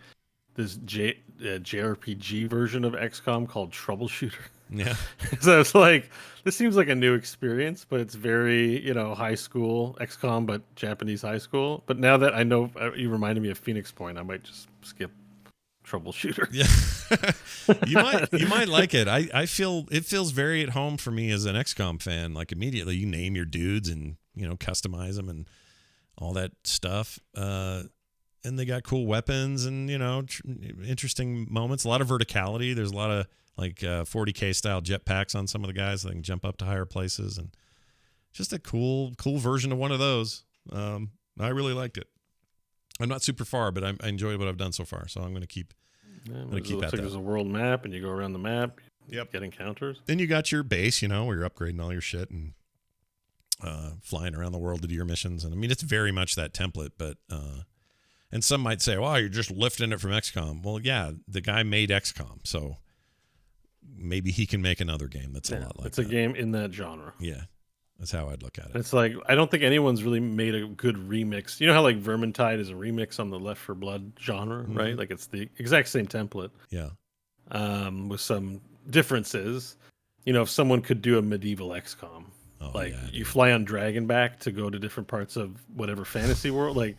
this JRPG version of XCOM called Troubleshooter. Yeah. So it's like, this seems like a new experience, but it's very, high school XCOM, but Japanese high school. But now that I know you reminded me of Phoenix Point, I might just skip Troubleshooter. Yeah. You might like it. I feel it feels very at home for me as an XCOM fan. Like immediately you name your dudes and, customize them and all that stuff. And they got cool weapons and, interesting moments, a lot of verticality. There's a lot of like 40K style jetpacks on some of the guys so they can jump up to higher places, and just a cool version of one of those. I really liked it. I'm not super far, but I enjoyed what I've done so far, so I'm going to keep. It looks like there's a world map, and you go around the map. Yep. Get encounters. Then you got your base, where you're upgrading all your shit and flying around the world to do your missions. And I mean, it's very much that template, but. And some might say, "Well, you're just lifting it from XCOM." Well, yeah, the guy made XCOM, so maybe he can make another game that's a lot like that. It's a game in that genre. Yeah, that's how I'd look at it. It's like, I don't think anyone's really made a good remix. You know how like Vermintide is a remix on the Left 4 Blood genre, right? Like it's the exact same template. Yeah. With some differences. If someone could do a medieval XCOM. You fly on Dragonback to go to different parts of whatever fantasy world. Like,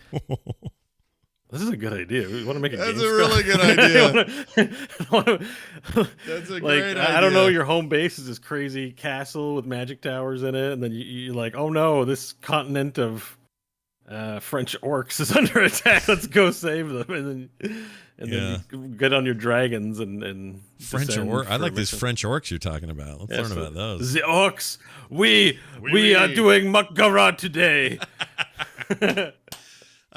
this is a good idea. We want to make a game. That's a really good idea. That's a great idea. I don't know, your home base is this crazy castle with magic towers in it, and then you're like, oh no, this continent of French orcs is under attack. Let's go save them. And then you get on your dragons and French orcs. I like these French orcs you're talking about. Let's learn about those. The orcs. We are doing Makgara today.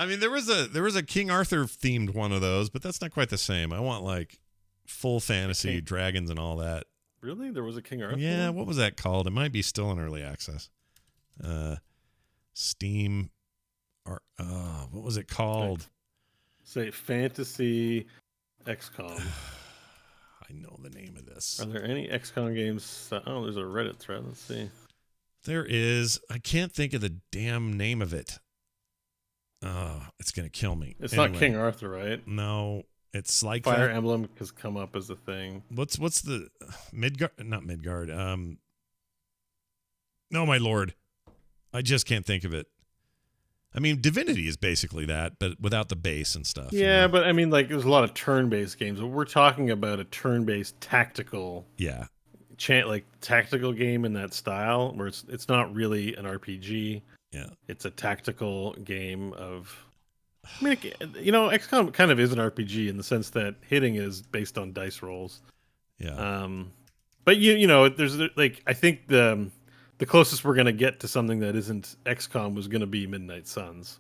I mean, there was a King Arthur themed one of those, but that's not quite the same. I want like full fantasy dragons and all that. Really? There was a King Arthur? Yeah, one? What was that called? It might be still in early access. Steam or what was it called? Say Fantasy XCOM. I know the name of this. Are there any XCOM games? Oh, there's a Reddit thread. Let's see. There is. I can't think of the damn name of it. Oh, it's going to kill me. It's not King Arthur, right? No, it's like Fire Emblem has come up as a thing. What's the Midgard? Not Midgard. No, my lord, I just can't think of it. I mean, Divinity is basically that, but without the base and stuff. Yeah, but I mean, like, there's a lot of turn-based games. But we're talking about a turn-based tactical. Yeah. Tactical game in that style, where it's not really an RPG. Yeah, it's a tactical game of. I mean, XCOM kind of is an RPG in the sense that hitting is based on dice rolls. Yeah. But there's like, I think the closest we're gonna get to something that isn't XCOM was gonna be Midnight Suns,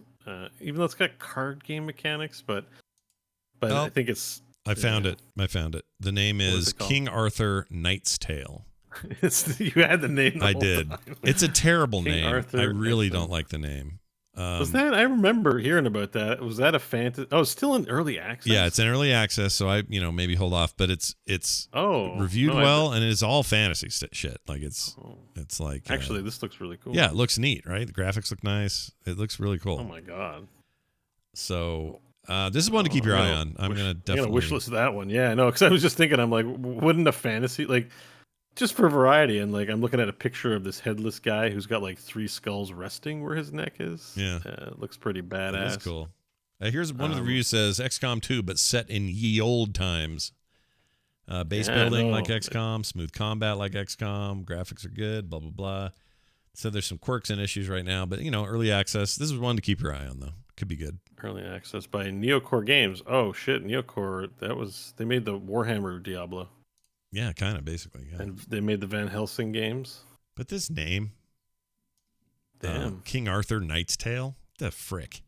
even though it's got card game mechanics, but I think it's. I found it. The name is King Arthur Knight's Tale. You had the name. I did. Time. It's a terrible name. Arthur I really don't like the name. Was that? I remember hearing about that. Was that a fantasy? Oh, it's still in early access. Yeah, it's in early access, so I maybe hold off. But it's reviewed and it's all fantasy shit. Like it's like actually this looks really cool. Yeah, it looks neat, right? The graphics look nice. It looks really cool. Oh my god. So this is one to keep your eye on. I'm gonna definitely wishlist that one. Yeah, no, because I was just thinking, I'm like, wouldn't a fantasy like just for variety. And like I'm looking at a picture of this headless guy who's got like 3 skulls resting where his neck is. Yeah. It looks pretty badass. That's cool. Here's one of the reviews says XCOM 2, but set in ye old times. Base building like XCOM, smooth combat like XCOM, graphics are good, blah, blah, blah. So there's some quirks and issues right now, but, early access. This is one to keep your eye on, though. Could be good. Early access by Neocore Games. Oh, shit, Neocore. They made the Warhammer Diablo. Yeah, kind of, basically. Yeah. And they made the Van Helsing games. But this name, Damn. King Arthur Knight's Tale, the frick.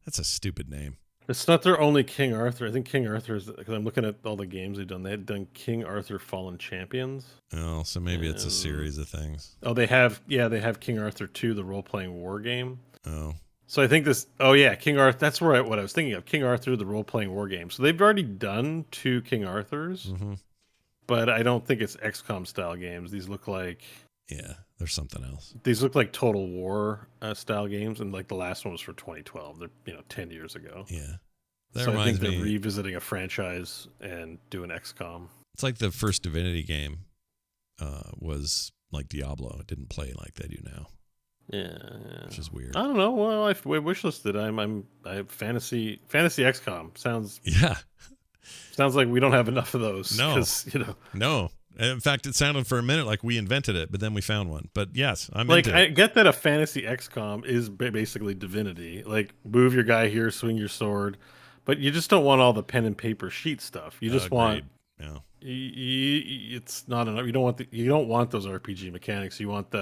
That's a stupid name. It's not their only King Arthur. I think King Arthur is, because I'm looking at all the games they've done. They had done King Arthur Fallen Champions. Oh, so maybe it's a series of things. Oh, they have King Arthur 2, the role-playing war game. Oh. So I think King Arthur, that's what I was thinking of. King Arthur, the role-playing war game. So they've already done 2 King Arthurs, but I don't think it's XCOM style games. These look like... Yeah, there's something else. These look like Total War style games, and like the last one was for 2012. They're 10 years ago. Yeah, so I think they're revisiting a franchise and doing XCOM. It's like the first Divinity game was like Diablo. It didn't play like they do now. Yeah, which is weird. I don't know. Well, I wishlisted. I have fantasy XCOM. Sounds like we don't have enough of those. No, no. In fact, it sounded for a minute like we invented it, but then we found one. But yes, I'm into it. I get that a fantasy XCOM is basically Divinity. Like, move your guy here, swing your sword, but you just don't want all the pen and paper sheet stuff. You just want. Yeah. It's not enough. You don't want those RPG mechanics. You want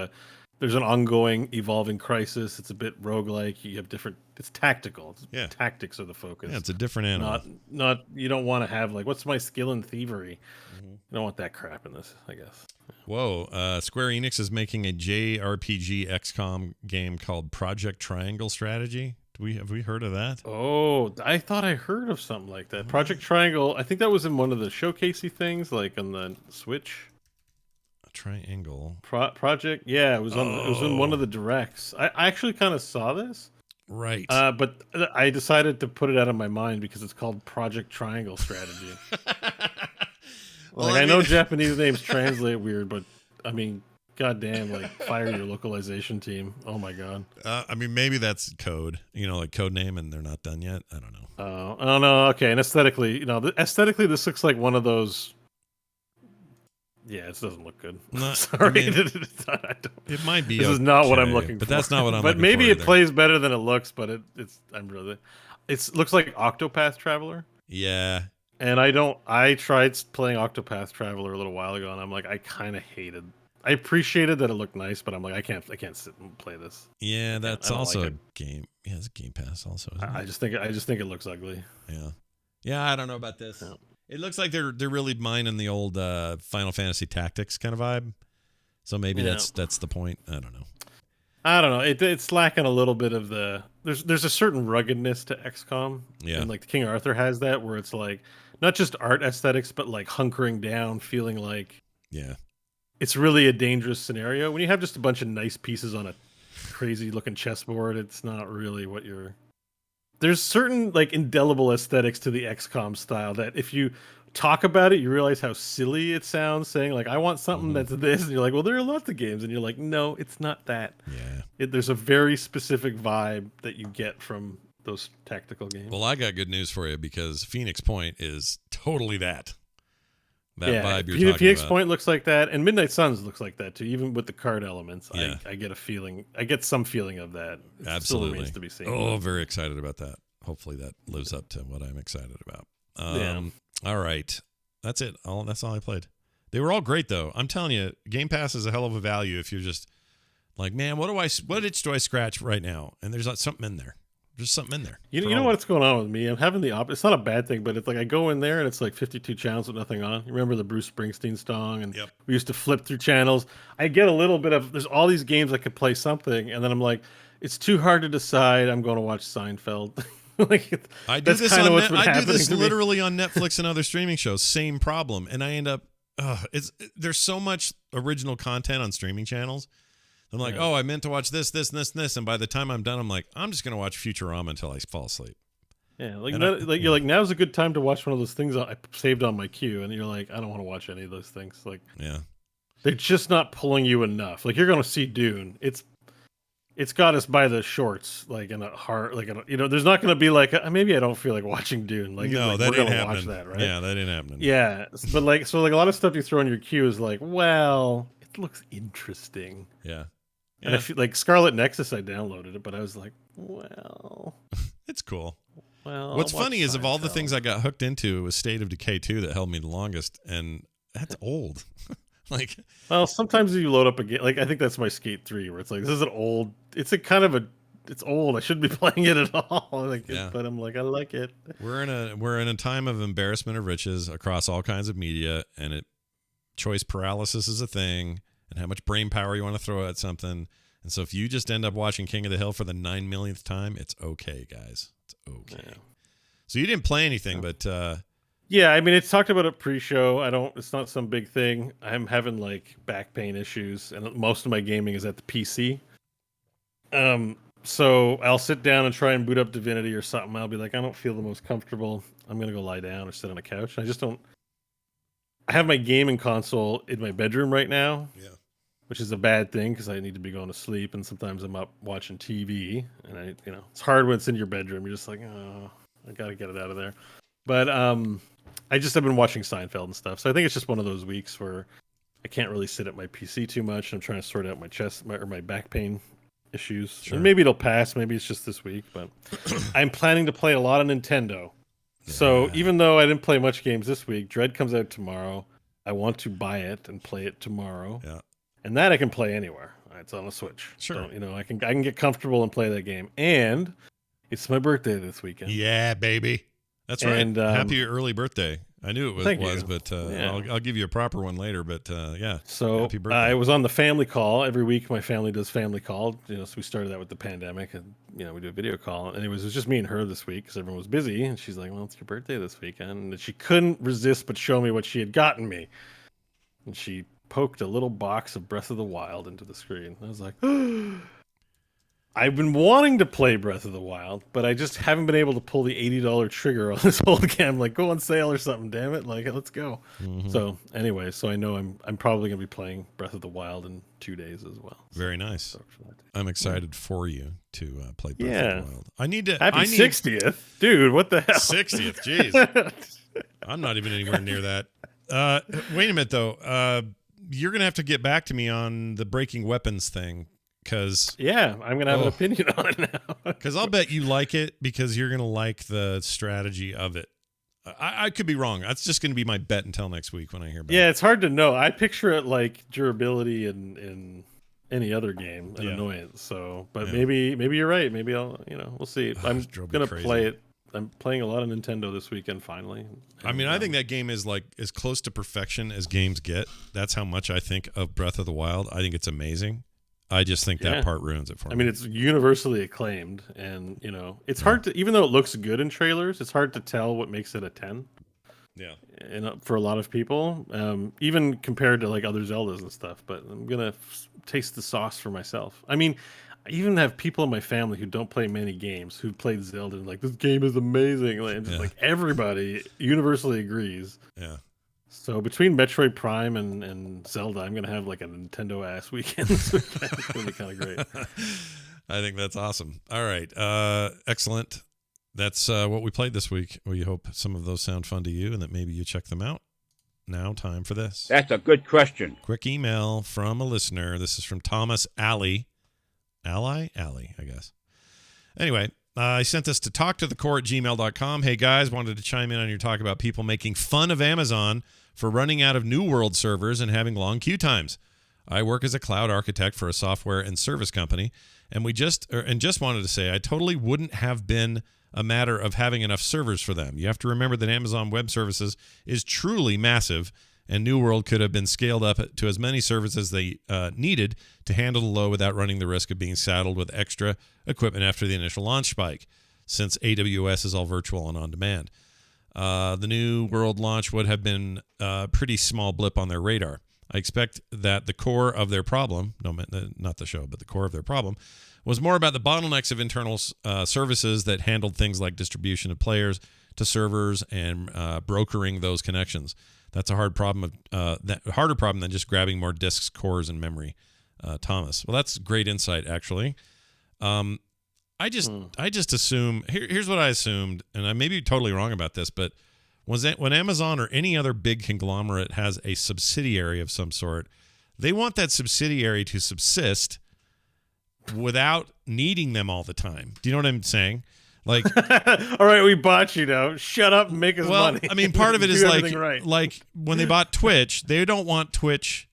there's an ongoing, evolving crisis. It's a bit roguelike. You have different. It's tactical. Tactics are the focus. Yeah, it's a different animal. Not. You don't want to have like, what's my skill in thievery? You don't want that crap in this, I guess. Whoa! Square Enix is making a JRPG XCOM game called Project Triangle Strategy. Have we heard of that? Oh, I thought I heard of something like that. Project Triangle. I think that was in one of the showcasey things, like on the Switch. Triangle project, yeah, it was on. It was in one of the directs. I actually kind of saw this, right? But I decided to put it out of my mind because it's called Project Triangle Strategy. I know Japanese names translate weird, but I mean, goddamn, like fire your localization team. Oh my god. Maybe that's code. Like code name, and they're not done yet. I don't know. Oh no. Okay, and aesthetically, this looks like one of those. Yeah, it doesn't look good. Sorry, it might be. This is not what I'm looking for. But that's not what I'm. But maybe it plays better than it looks. But it looks like Octopath Traveler. Yeah. And I tried playing Octopath Traveler a little while ago, and I'm like, I kind of hated. I appreciated that it looked nice, but I'm like, I can't sit and play this. Yeah, that's also a game. Yeah, it's a Game Pass also. I just think it looks ugly. Yeah. Yeah, I don't know about this. No. It looks like they're really mining the old Final Fantasy Tactics kind of vibe. So maybe that's the point. I don't know. It's lacking a little bit of the. There's a certain ruggedness to XCOM. Yeah. And like King Arthur has that, where it's like not just art aesthetics, but like hunkering down, feeling like. Yeah. It's really a dangerous scenario when you have just a bunch of nice pieces on a crazy looking chessboard. It's not really what you're. There's certain like indelible aesthetics to the XCOM style that if you talk about it, you realize how silly it sounds, saying like, I want something that's this. And you're like, well, there are lots of games. And you're like, no, it's not that. Yeah. There's a very specific vibe that you get from those tactical games. Well, I got good news for you because Phoenix Point is totally that. That vibe you're talking Phoenix about. Point looks like that, and Midnight Suns looks like that too. Even with the card elements, yeah. I get a feeling. I get some feeling of that. It Absolutely, still remains to be seen. Oh, very excited about that. Hopefully, that lives up to what I'm excited about. All right, that's it. That's all I played. They were all great, though. I'm telling you, Game Pass is a hell of a value if you're just like, man, what itch do I scratch right now? And there's something in there. There's something in there. You know what's going on with me? I'm having it's not a bad thing, but it's like I go in there and it's like 52 channels with nothing on. You remember the Bruce Springsteen song? And we used to flip through channels. I get a little bit of, there's all these games I could play something, and then I'm like, it's too hard to decide. I'm going to watch Seinfeld. I do this literally on Netflix and other streaming shows. Same problem. And I end up, there's so much original content on streaming channels. I'm like, I meant to watch this, and this. And by the time I'm done, I'm like, I'm just going to watch Futurama until I fall asleep. Yeah, you're like, now's a good time to watch one of those things I saved on my queue. And you're like, I don't want to watch any of those things. Like, yeah. They're just not pulling you enough. Like, you're going to see Dune. It's got us by the shorts, like in a heart, like there's not going to be like maybe I don't feel like watching Dune. Like, no, like, that we're ain't gonna happening. watch that, right? Yeah, that ain't happening. Yeah, but like a lot of stuff you throw in your queue is like, well, it looks interesting. Yeah. And I feel like Scarlet Nexus, I downloaded it, but I was like, well, It's cool. well. What's I'll watch funny is of all the Seinfeld. things I got hooked into, it was State of Decay 2 that held me the longest, and that's old. Like, Well, sometimes you load up a game. Like, I think that's my Skate 3, where it's like, this is an old. It's a kind of a. It's old. I shouldn't be playing it at all. Like, Yeah. but I'm like, I like it. we're in a time of embarrassment of riches across all kinds of media, and choice paralysis is a thing, and how much brain power you want to throw at something. And so if you just end up watching King of the Hill for the 9 millionth time, it's okay, guys. It's okay. Yeah. So you didn't play anything, but Yeah, I mean, it's talked about it pre-show. It's not some big thing. I'm having like back pain issues, and most of my gaming is at the PC. So I'll sit down and try and boot up Divinity or something. I'll be like, I don't feel the most comfortable. I'm gonna go lie down or sit on a couch. I just don't. I have my gaming console in my bedroom right now. Yeah. Which is a bad thing because I need to be going to sleep, and sometimes I'm up watching TV, and it's hard when it's in your bedroom. You're just like, oh, I gotta get it out of there. But I just have been watching Seinfeld and stuff, so I think it's just one of those weeks where I can't really sit at my PC too much. I'm trying to sort out my my back pain issues. Sure. And maybe it'll pass. Maybe it's just this week, but I'm planning to play a lot of Nintendo. Yeah. So even though I didn't play much games this week, Dread comes out tomorrow. I want to buy it and play it tomorrow. Yeah. And that I can play anywhere. It's on a Switch. Sure. So, I can get comfortable and play that game. And it's my birthday this weekend. Yeah, baby. That's right. And, Happy early birthday. I knew it was, thank you. but Yeah. I'll give you a proper one later. But yeah. So Happy birthday. I was on the family call. Every week my family does family call. So we started that with the pandemic, and we do a video call. And it was just me and her this week because everyone was busy. And she's like, well, it's your birthday this weekend. And she couldn't resist but show me what she had gotten me. And she poked a little box of Breath of the Wild into the screen. I was like, I've been wanting to play Breath of the Wild, but I just haven't been able to pull the $80 trigger on this whole game. I'm like, go on sale or something, damn it. Like, let's go. Mhm. So anyway, so I know I'm probably going to be playing Breath of the Wild in 2 days as well. So, Very nice. so for that. I'm excited for you to play Breath Yeah. of the Wild. I need to. Happy I need 60th. Dude, what the hell? 60th. Jeez. I'm not even anywhere near that. Wait a minute, though. You're going to have to get back to me on the breaking weapons thing, because Yeah, I'm going to have an opinion on it now. I'll bet you like it because you're going to like the strategy of it. I could be wrong. That's just going to be my bet until next week when I hear back. Yeah, it's hard to know. I picture it like durability in any other game, an Yeah. annoyance. So, but Yeah. maybe you're right. Maybe I'll, we'll see. I'm drove me gonna crazy. play it. I'm playing a lot of Nintendo this weekend. Finally. I mean, I think that game is like as close to perfection as games get. That's how much I think of Breath of the Wild. I think it's amazing. I just think Yeah. that part ruins it for me. I mean, it's universally acclaimed, and it's hard to, even though it looks good in trailers, it's hard to tell what makes it a 10. yeah. And for a lot of people, even compared to like other Zeldas and stuff. But I'm gonna taste the sauce for myself. I mean, I even have people in my family who don't play many games who played Zelda and like, this game is amazing. Like, just, Yeah. like everybody universally agrees. Yeah. So between Metroid Prime and Zelda, I'm gonna have like a Nintendo ass weekend. This weekend. It's gonna be kind of great. I think that's awesome. All right. Excellent. That's what we played this week. We hope some of those sound fun to you and that maybe you check them out. Now, time for this. That's a good question. Quick email from a listener. This is from Thomas Alley. Alley, I guess. Anyway, I sent this to talktothecore@gmail.com. Hey, guys, wanted to chime in on your talk about people making fun of Amazon for running out of New World servers and having long queue times. I work as a cloud architect for a software and service company, and just wanted to say I totally wouldn't have been a matter of having enough servers for them. You have to remember that Amazon Web Services is truly massive, and New World could have been scaled up to as many servers as they needed to handle the load without running the risk of being saddled with extra equipment after the initial launch spike, since AWS is all virtual and on demand. The New World launch would have been a pretty small blip on their radar. I expect that the core of their problem, not the show, but the core of their problem, was more about the bottlenecks of internal services that handled things like distribution of players, to servers and brokering those connections. That's a hard problem. Harder problem than just grabbing more disks, cores, and memory. Thomas. Well, that's great insight, actually. I just assume. Here's what I assumed, and I may be totally wrong about this, but when Amazon or any other big conglomerate has a subsidiary of some sort, they want that subsidiary to subsist without needing them all the time. Do you know what I'm saying? Like, all right, we bought you now. Shut up and make us money. I mean, part of it is right. like when they bought Twitch, they don't want Twitch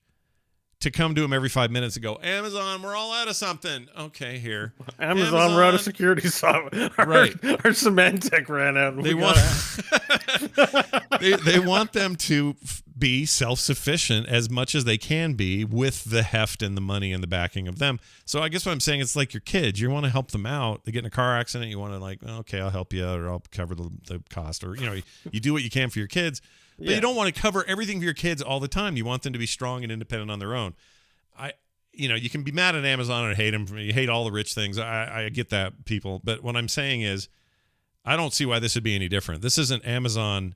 to come to them every 5 minutes and go, Amazon, we're all out of something. Okay, here. Amazon, we're out of security software. Right. Our Symantec ran out. They want them to be self-sufficient as much as they can be with the heft and the money and the backing of them. So I guess what I'm saying, it's like your kids. You want to help them out. They get in a car accident. You want to like, okay, I'll help you, or I'll cover the cost, or you do what you can for your kids. But you don't want to cover everything for your kids all the time. You want them to be strong and independent on their own. You can be mad at Amazon and hate them. You hate all the rich things. I get that, people. But what I'm saying is, I don't see why this would be any different. This isn't Amazon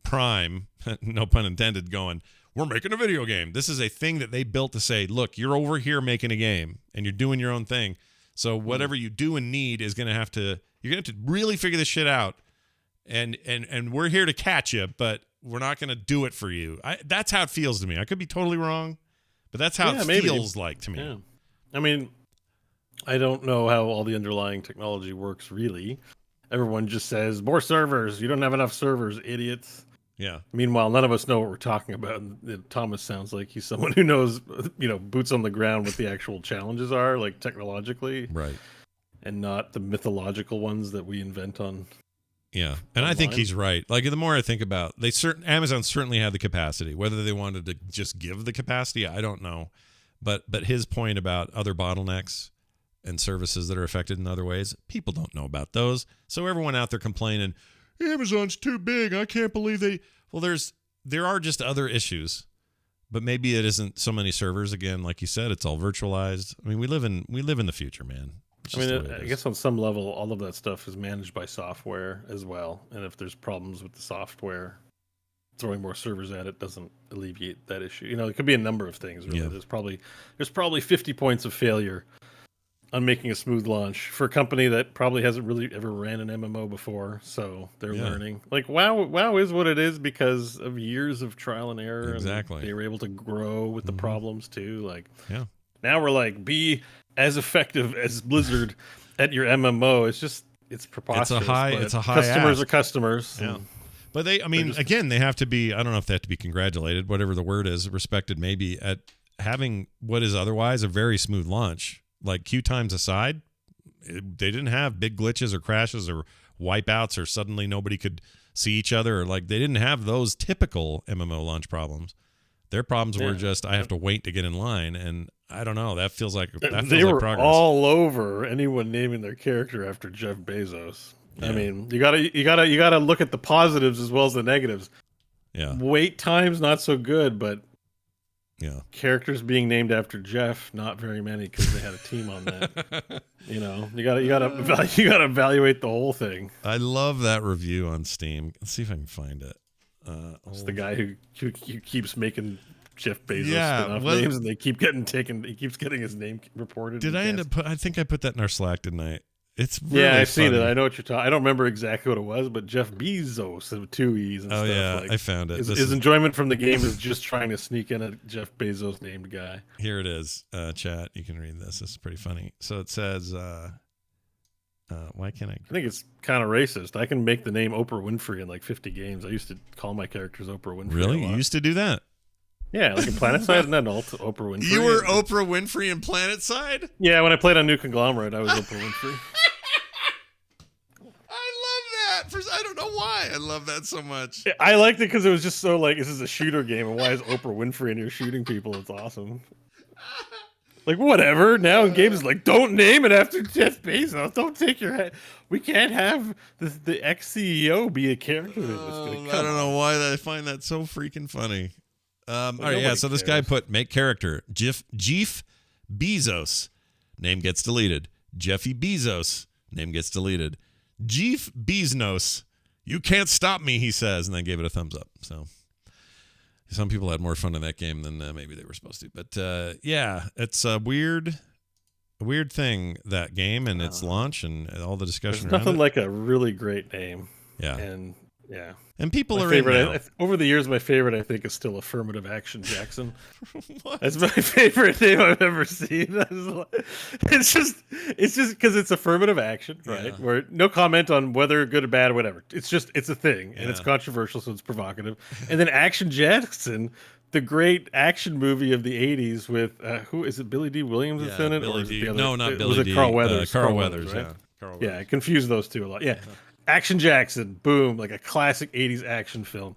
Prime, no pun intended, going, we're making a video game. This is a thing that they built to say, look, you're over here making a game and you're doing your own thing. So whatever you do and need is going to have to, you're going to have to really figure this shit out. And we're here to catch you, but we're not going to do it for you. That's how it feels to me. I could be totally wrong, but that's how it feels like to me. Yeah. I mean, I don't know how all the underlying technology works, really. Everyone just says, more servers. You don't have enough servers, idiots. Yeah. Meanwhile, none of us know what we're talking about. And Thomas sounds like he's someone who knows, boots on the ground what the actual challenges are, like technologically. Right. And not the mythological ones that we invent on. Yeah, and online. I think he's right. Like, the more I think about, Amazon certainly had the capacity. Whether they wanted to just give the capacity, I don't know. But his point about other bottlenecks and services that are affected in other ways, people don't know about those. So everyone out there complaining, Amazon's too big. I can't believe they. Well, there are just other issues, but maybe it isn't so many servers. Again, like you said, it's all virtualized. I mean, we live in the future, man. I mean, I guess on some level, all of that stuff is managed by software as well. And if there's problems with the software, throwing more servers at it doesn't alleviate that issue. It could be a number of things. Really. Yeah. There's probably 50 points of failure on making a smooth launch for a company that probably hasn't really ever ran an MMO before. So they're learning. Like WoW is what it is because of years of trial and error. Exactly. And they were able to grow with the problems too. Like, now we're like, be as effective as Blizzard at your MMO. It's preposterous. It's a high customers ask. Are customers. Yeah. But they have to be, I don't know if they have to be congratulated, whatever the word is, respected maybe, at having what is otherwise a very smooth launch. Like, queue times aside, they didn't have big glitches or crashes or wipeouts or suddenly nobody could see each other, or like they didn't have those typical MMO launch problems. Their problems were just, I have to wait to get in line, and I don't know. That feels like they were progress. All over anyone naming their character after Jeff Bezos. Yeah. I mean, you gotta look at the positives as well as the negatives. Yeah, wait times not so good, but yeah, characters being named after Jeff, not very many because they had a team on that. You gotta evaluate the whole thing. I love that review on Steam. Let's see if I can find it. It's the guy who keeps making Jeff Bezos names, and they keep getting taken. He keeps getting his name reported. Did I end up? I think I put that in our Slack, didn't I? It's really I've funny. seen it. I know what you're talking. I don't remember exactly what it was, but Jeff Bezos with 2 E's and stuff. Yeah, I found it. His enjoyment from the game is just trying to sneak in a Jeff Bezos named guy. Here it is, chat. You can read this. This is pretty funny. So it says, why can't I? I think it's kind of racist. I can make the name Oprah Winfrey in like 50 games. I used to call my characters Oprah Winfrey. Really? You used to do that? Yeah, like in PlanetSide and then Oprah Winfrey. You were Oprah Winfrey in PlanetSide? Yeah, when I played on New Conglomerate, I was Oprah Winfrey. I love that. I don't know why I love that so much. I liked it because it was just so like, this is a shooter game, and why is Oprah Winfrey and you're shooting people? It's awesome. Like, whatever. Now in games, like, don't name it after Jeff Bezos. Don't take your head. We can't have the ex-CEO be a character in this thing. I don't know why I find that so freaking funny. All right, yeah, so this guy put make character. Jeff Bezos. Name gets deleted. Jeffy Bezos. Name gets deleted. Jeff Bezos. You can't stop me, he says, and then gave it a thumbs up. So some people had more fun in that game than maybe they were supposed to. But yeah, it's a weird thing, that game and its launch and all the discussion. There's nothing like a really great name. Yeah. And yeah. And people my are favorite, in now. over the years, my favorite, I think, is still Affirmative Action Jackson. What? That's my favorite name I've ever seen. It's just because it's affirmative action, right? Yeah. Where no comment on whether good or bad or whatever. It's a thing, and it's Yeah. controversial, so it's provocative. And then Action Jackson, the great action movie of the '80s with who is it? Billy D. Williams is in it, Billy or is it D. the other? No, not Billy Was D. it Carl Weathers? Carl Weathers, right? yeah. Carl Yeah, Weathers. I confuse those two a lot. Yeah. Action Jackson, boom, like a classic 80s action film,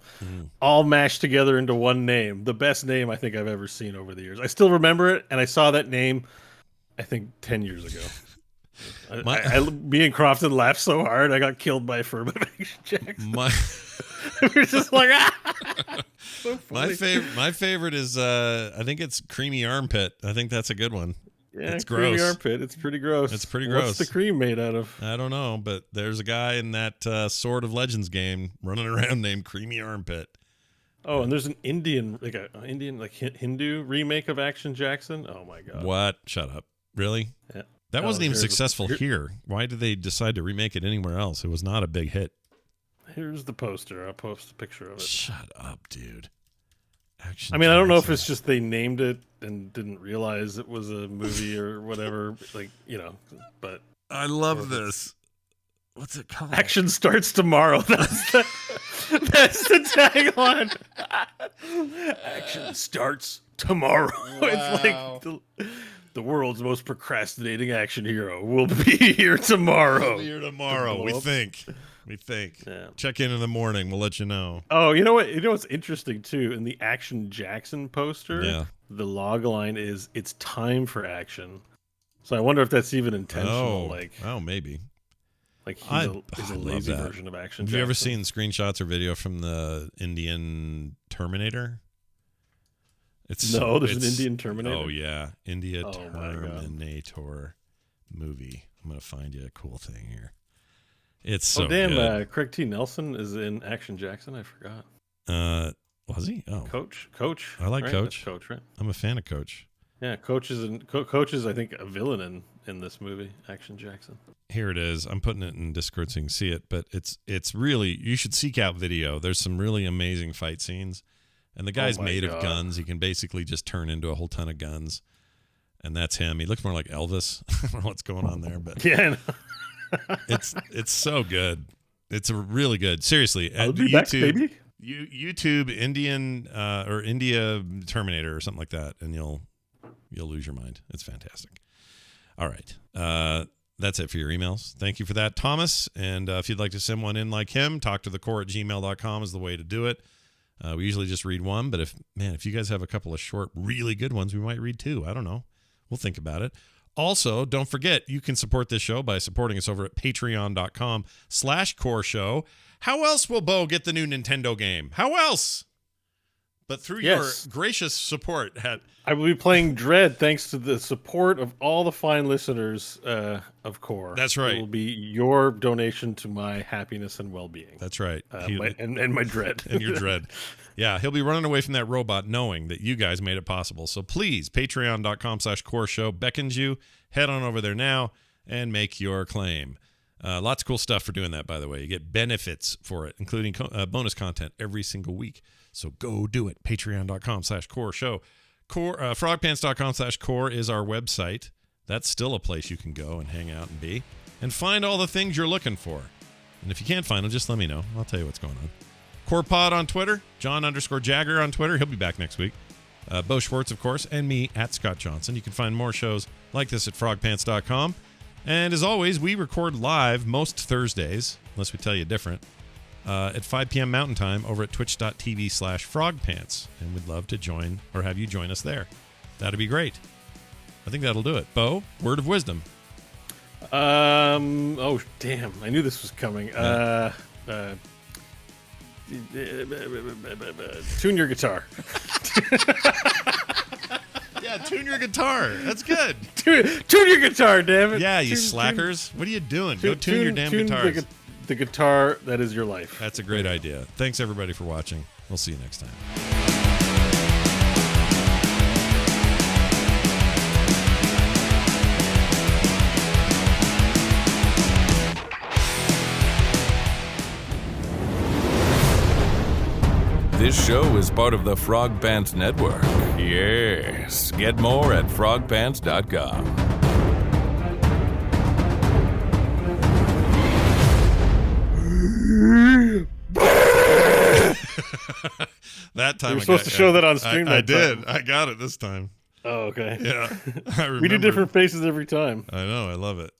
all mashed together into one name. The best name I think I've ever seen over the years. I still remember it, and I saw that name, I think, 10 years ago. Me and Crofton laughed so hard, I got killed by Affirmative Action Jackson. We're just like, so funny. My favorite is, I think it's Creamy Armpit. I think that's a good one. Yeah, it's creamy gross. armpit. It's pretty gross. It's pretty gross. What's the cream made out of? I don't know, but there's a guy in that Sword of Legends game running around named Creamy Armpit. Oh, and there's an Indian, Hindu remake of Action Jackson. Oh my god! What? Shut up! Really? Yeah. That wasn't even here's successful here. Why did they decide to remake it anywhere else? It was not a big hit. Here's the poster. I'll post a picture of it. Shut up, dude. Action. I mean, I don't know if it's just they named it and didn't realize it was a movie or whatever, but I love this. What's it called? Action starts tomorrow. That's the tagline. Action starts tomorrow. It's like the world's most procrastinating action hero will be here tomorrow. We'll be here tomorrow. We think. Yeah. Check in the morning. We'll let you know. Oh, you know what? You know what's interesting too? In the Action Jackson poster, Yeah. the log line is "It's time for action." So I wonder if that's even intentional. Maybe. Like he's I a love lazy that. version of Action. Have you ever Jackson. seen screenshots or video from the Indian Terminator? There's an Indian Terminator. Oh yeah, India Oh, my God. Terminator movie. I'm gonna find you a cool thing here. It's so damn! good. Craig T. Nelson is in Action Jackson. I forgot. Was he? Oh, Coach. I like right? Coach. That's Coach, right? I'm a fan of Coach. Yeah, Coach is I think a villain in this movie, Action Jackson. Here it is. I'm putting it in Discord so you can see it, but it's really, you should seek out video. There's some really amazing fight scenes, and the guy's my made of God. guns. He can basically just turn into a whole ton of guns, and that's him. He looks more like Elvis. I don't know what's going on there, but Yeah. I know. it's so good. It's a really good. Seriously, I'll at be back, baby. YouTube Indian or India Terminator or something like that, and you'll lose your mind. It's fantastic. All right. That's it for your emails. Thank you for that, Thomas. And if you'd like to send one in like him, talktothecore@gmail.com is the way to do it. We usually just read one, but if you guys have a couple of short, really good ones, we might read two. I don't know. We'll think about it. Also, don't forget, you can support this show by supporting us over at patreon.com/core show. How else will Bo get the new Nintendo game? How else? But through Yes. your gracious support I will be playing Dread thanks to the support of all the fine listeners of Core. That's right. It will be your donation to my happiness and well-being. That's right. And my Dread. And your Dread. Yeah, he'll be running away from that robot knowing that you guys made it possible. So please, patreon.com/core show beckons you. Head on over there now and make your claim. Lots of cool stuff for doing that, by the way. You get benefits for it, including bonus content every single week. So go do it. Patreon.com/core show. Frogpants.com/core is our website. That's still a place you can go and hang out and be and find all the things you're looking for. And if you can't find them, just let me know. I'll tell you what's going on. CorePod on Twitter, John_Jagger on Twitter. He'll be back next week. Bo Schwartz, of course, and me at Scott Johnson. You can find more shows like this at frogpants.com. And as always, we record live most Thursdays, unless we tell you different, at 5 p.m. Mountain Time over at twitch.tv/frogpants. And we'd love to join or have you join us there. That'd be great. I think that'll do it. Bo, word of wisdom. Oh, damn. I knew this was coming. Tune your guitar. Yeah, tune your guitar. That's good. Tune your guitar, damn it. Yeah, you Tune- slackers. What are you doing? Go tune- tune your damn guitars. the guitar that is your life. That's a great idea. Thanks, everybody, for watching. We'll see you next time. This show is part of the Frog Pants Network. Yes. Get more at frogpants.com. That time You were supposed to show that on stream. I did. I got it this time. Oh, okay. Yeah. I remember. We do different faces every time. I know. I love it.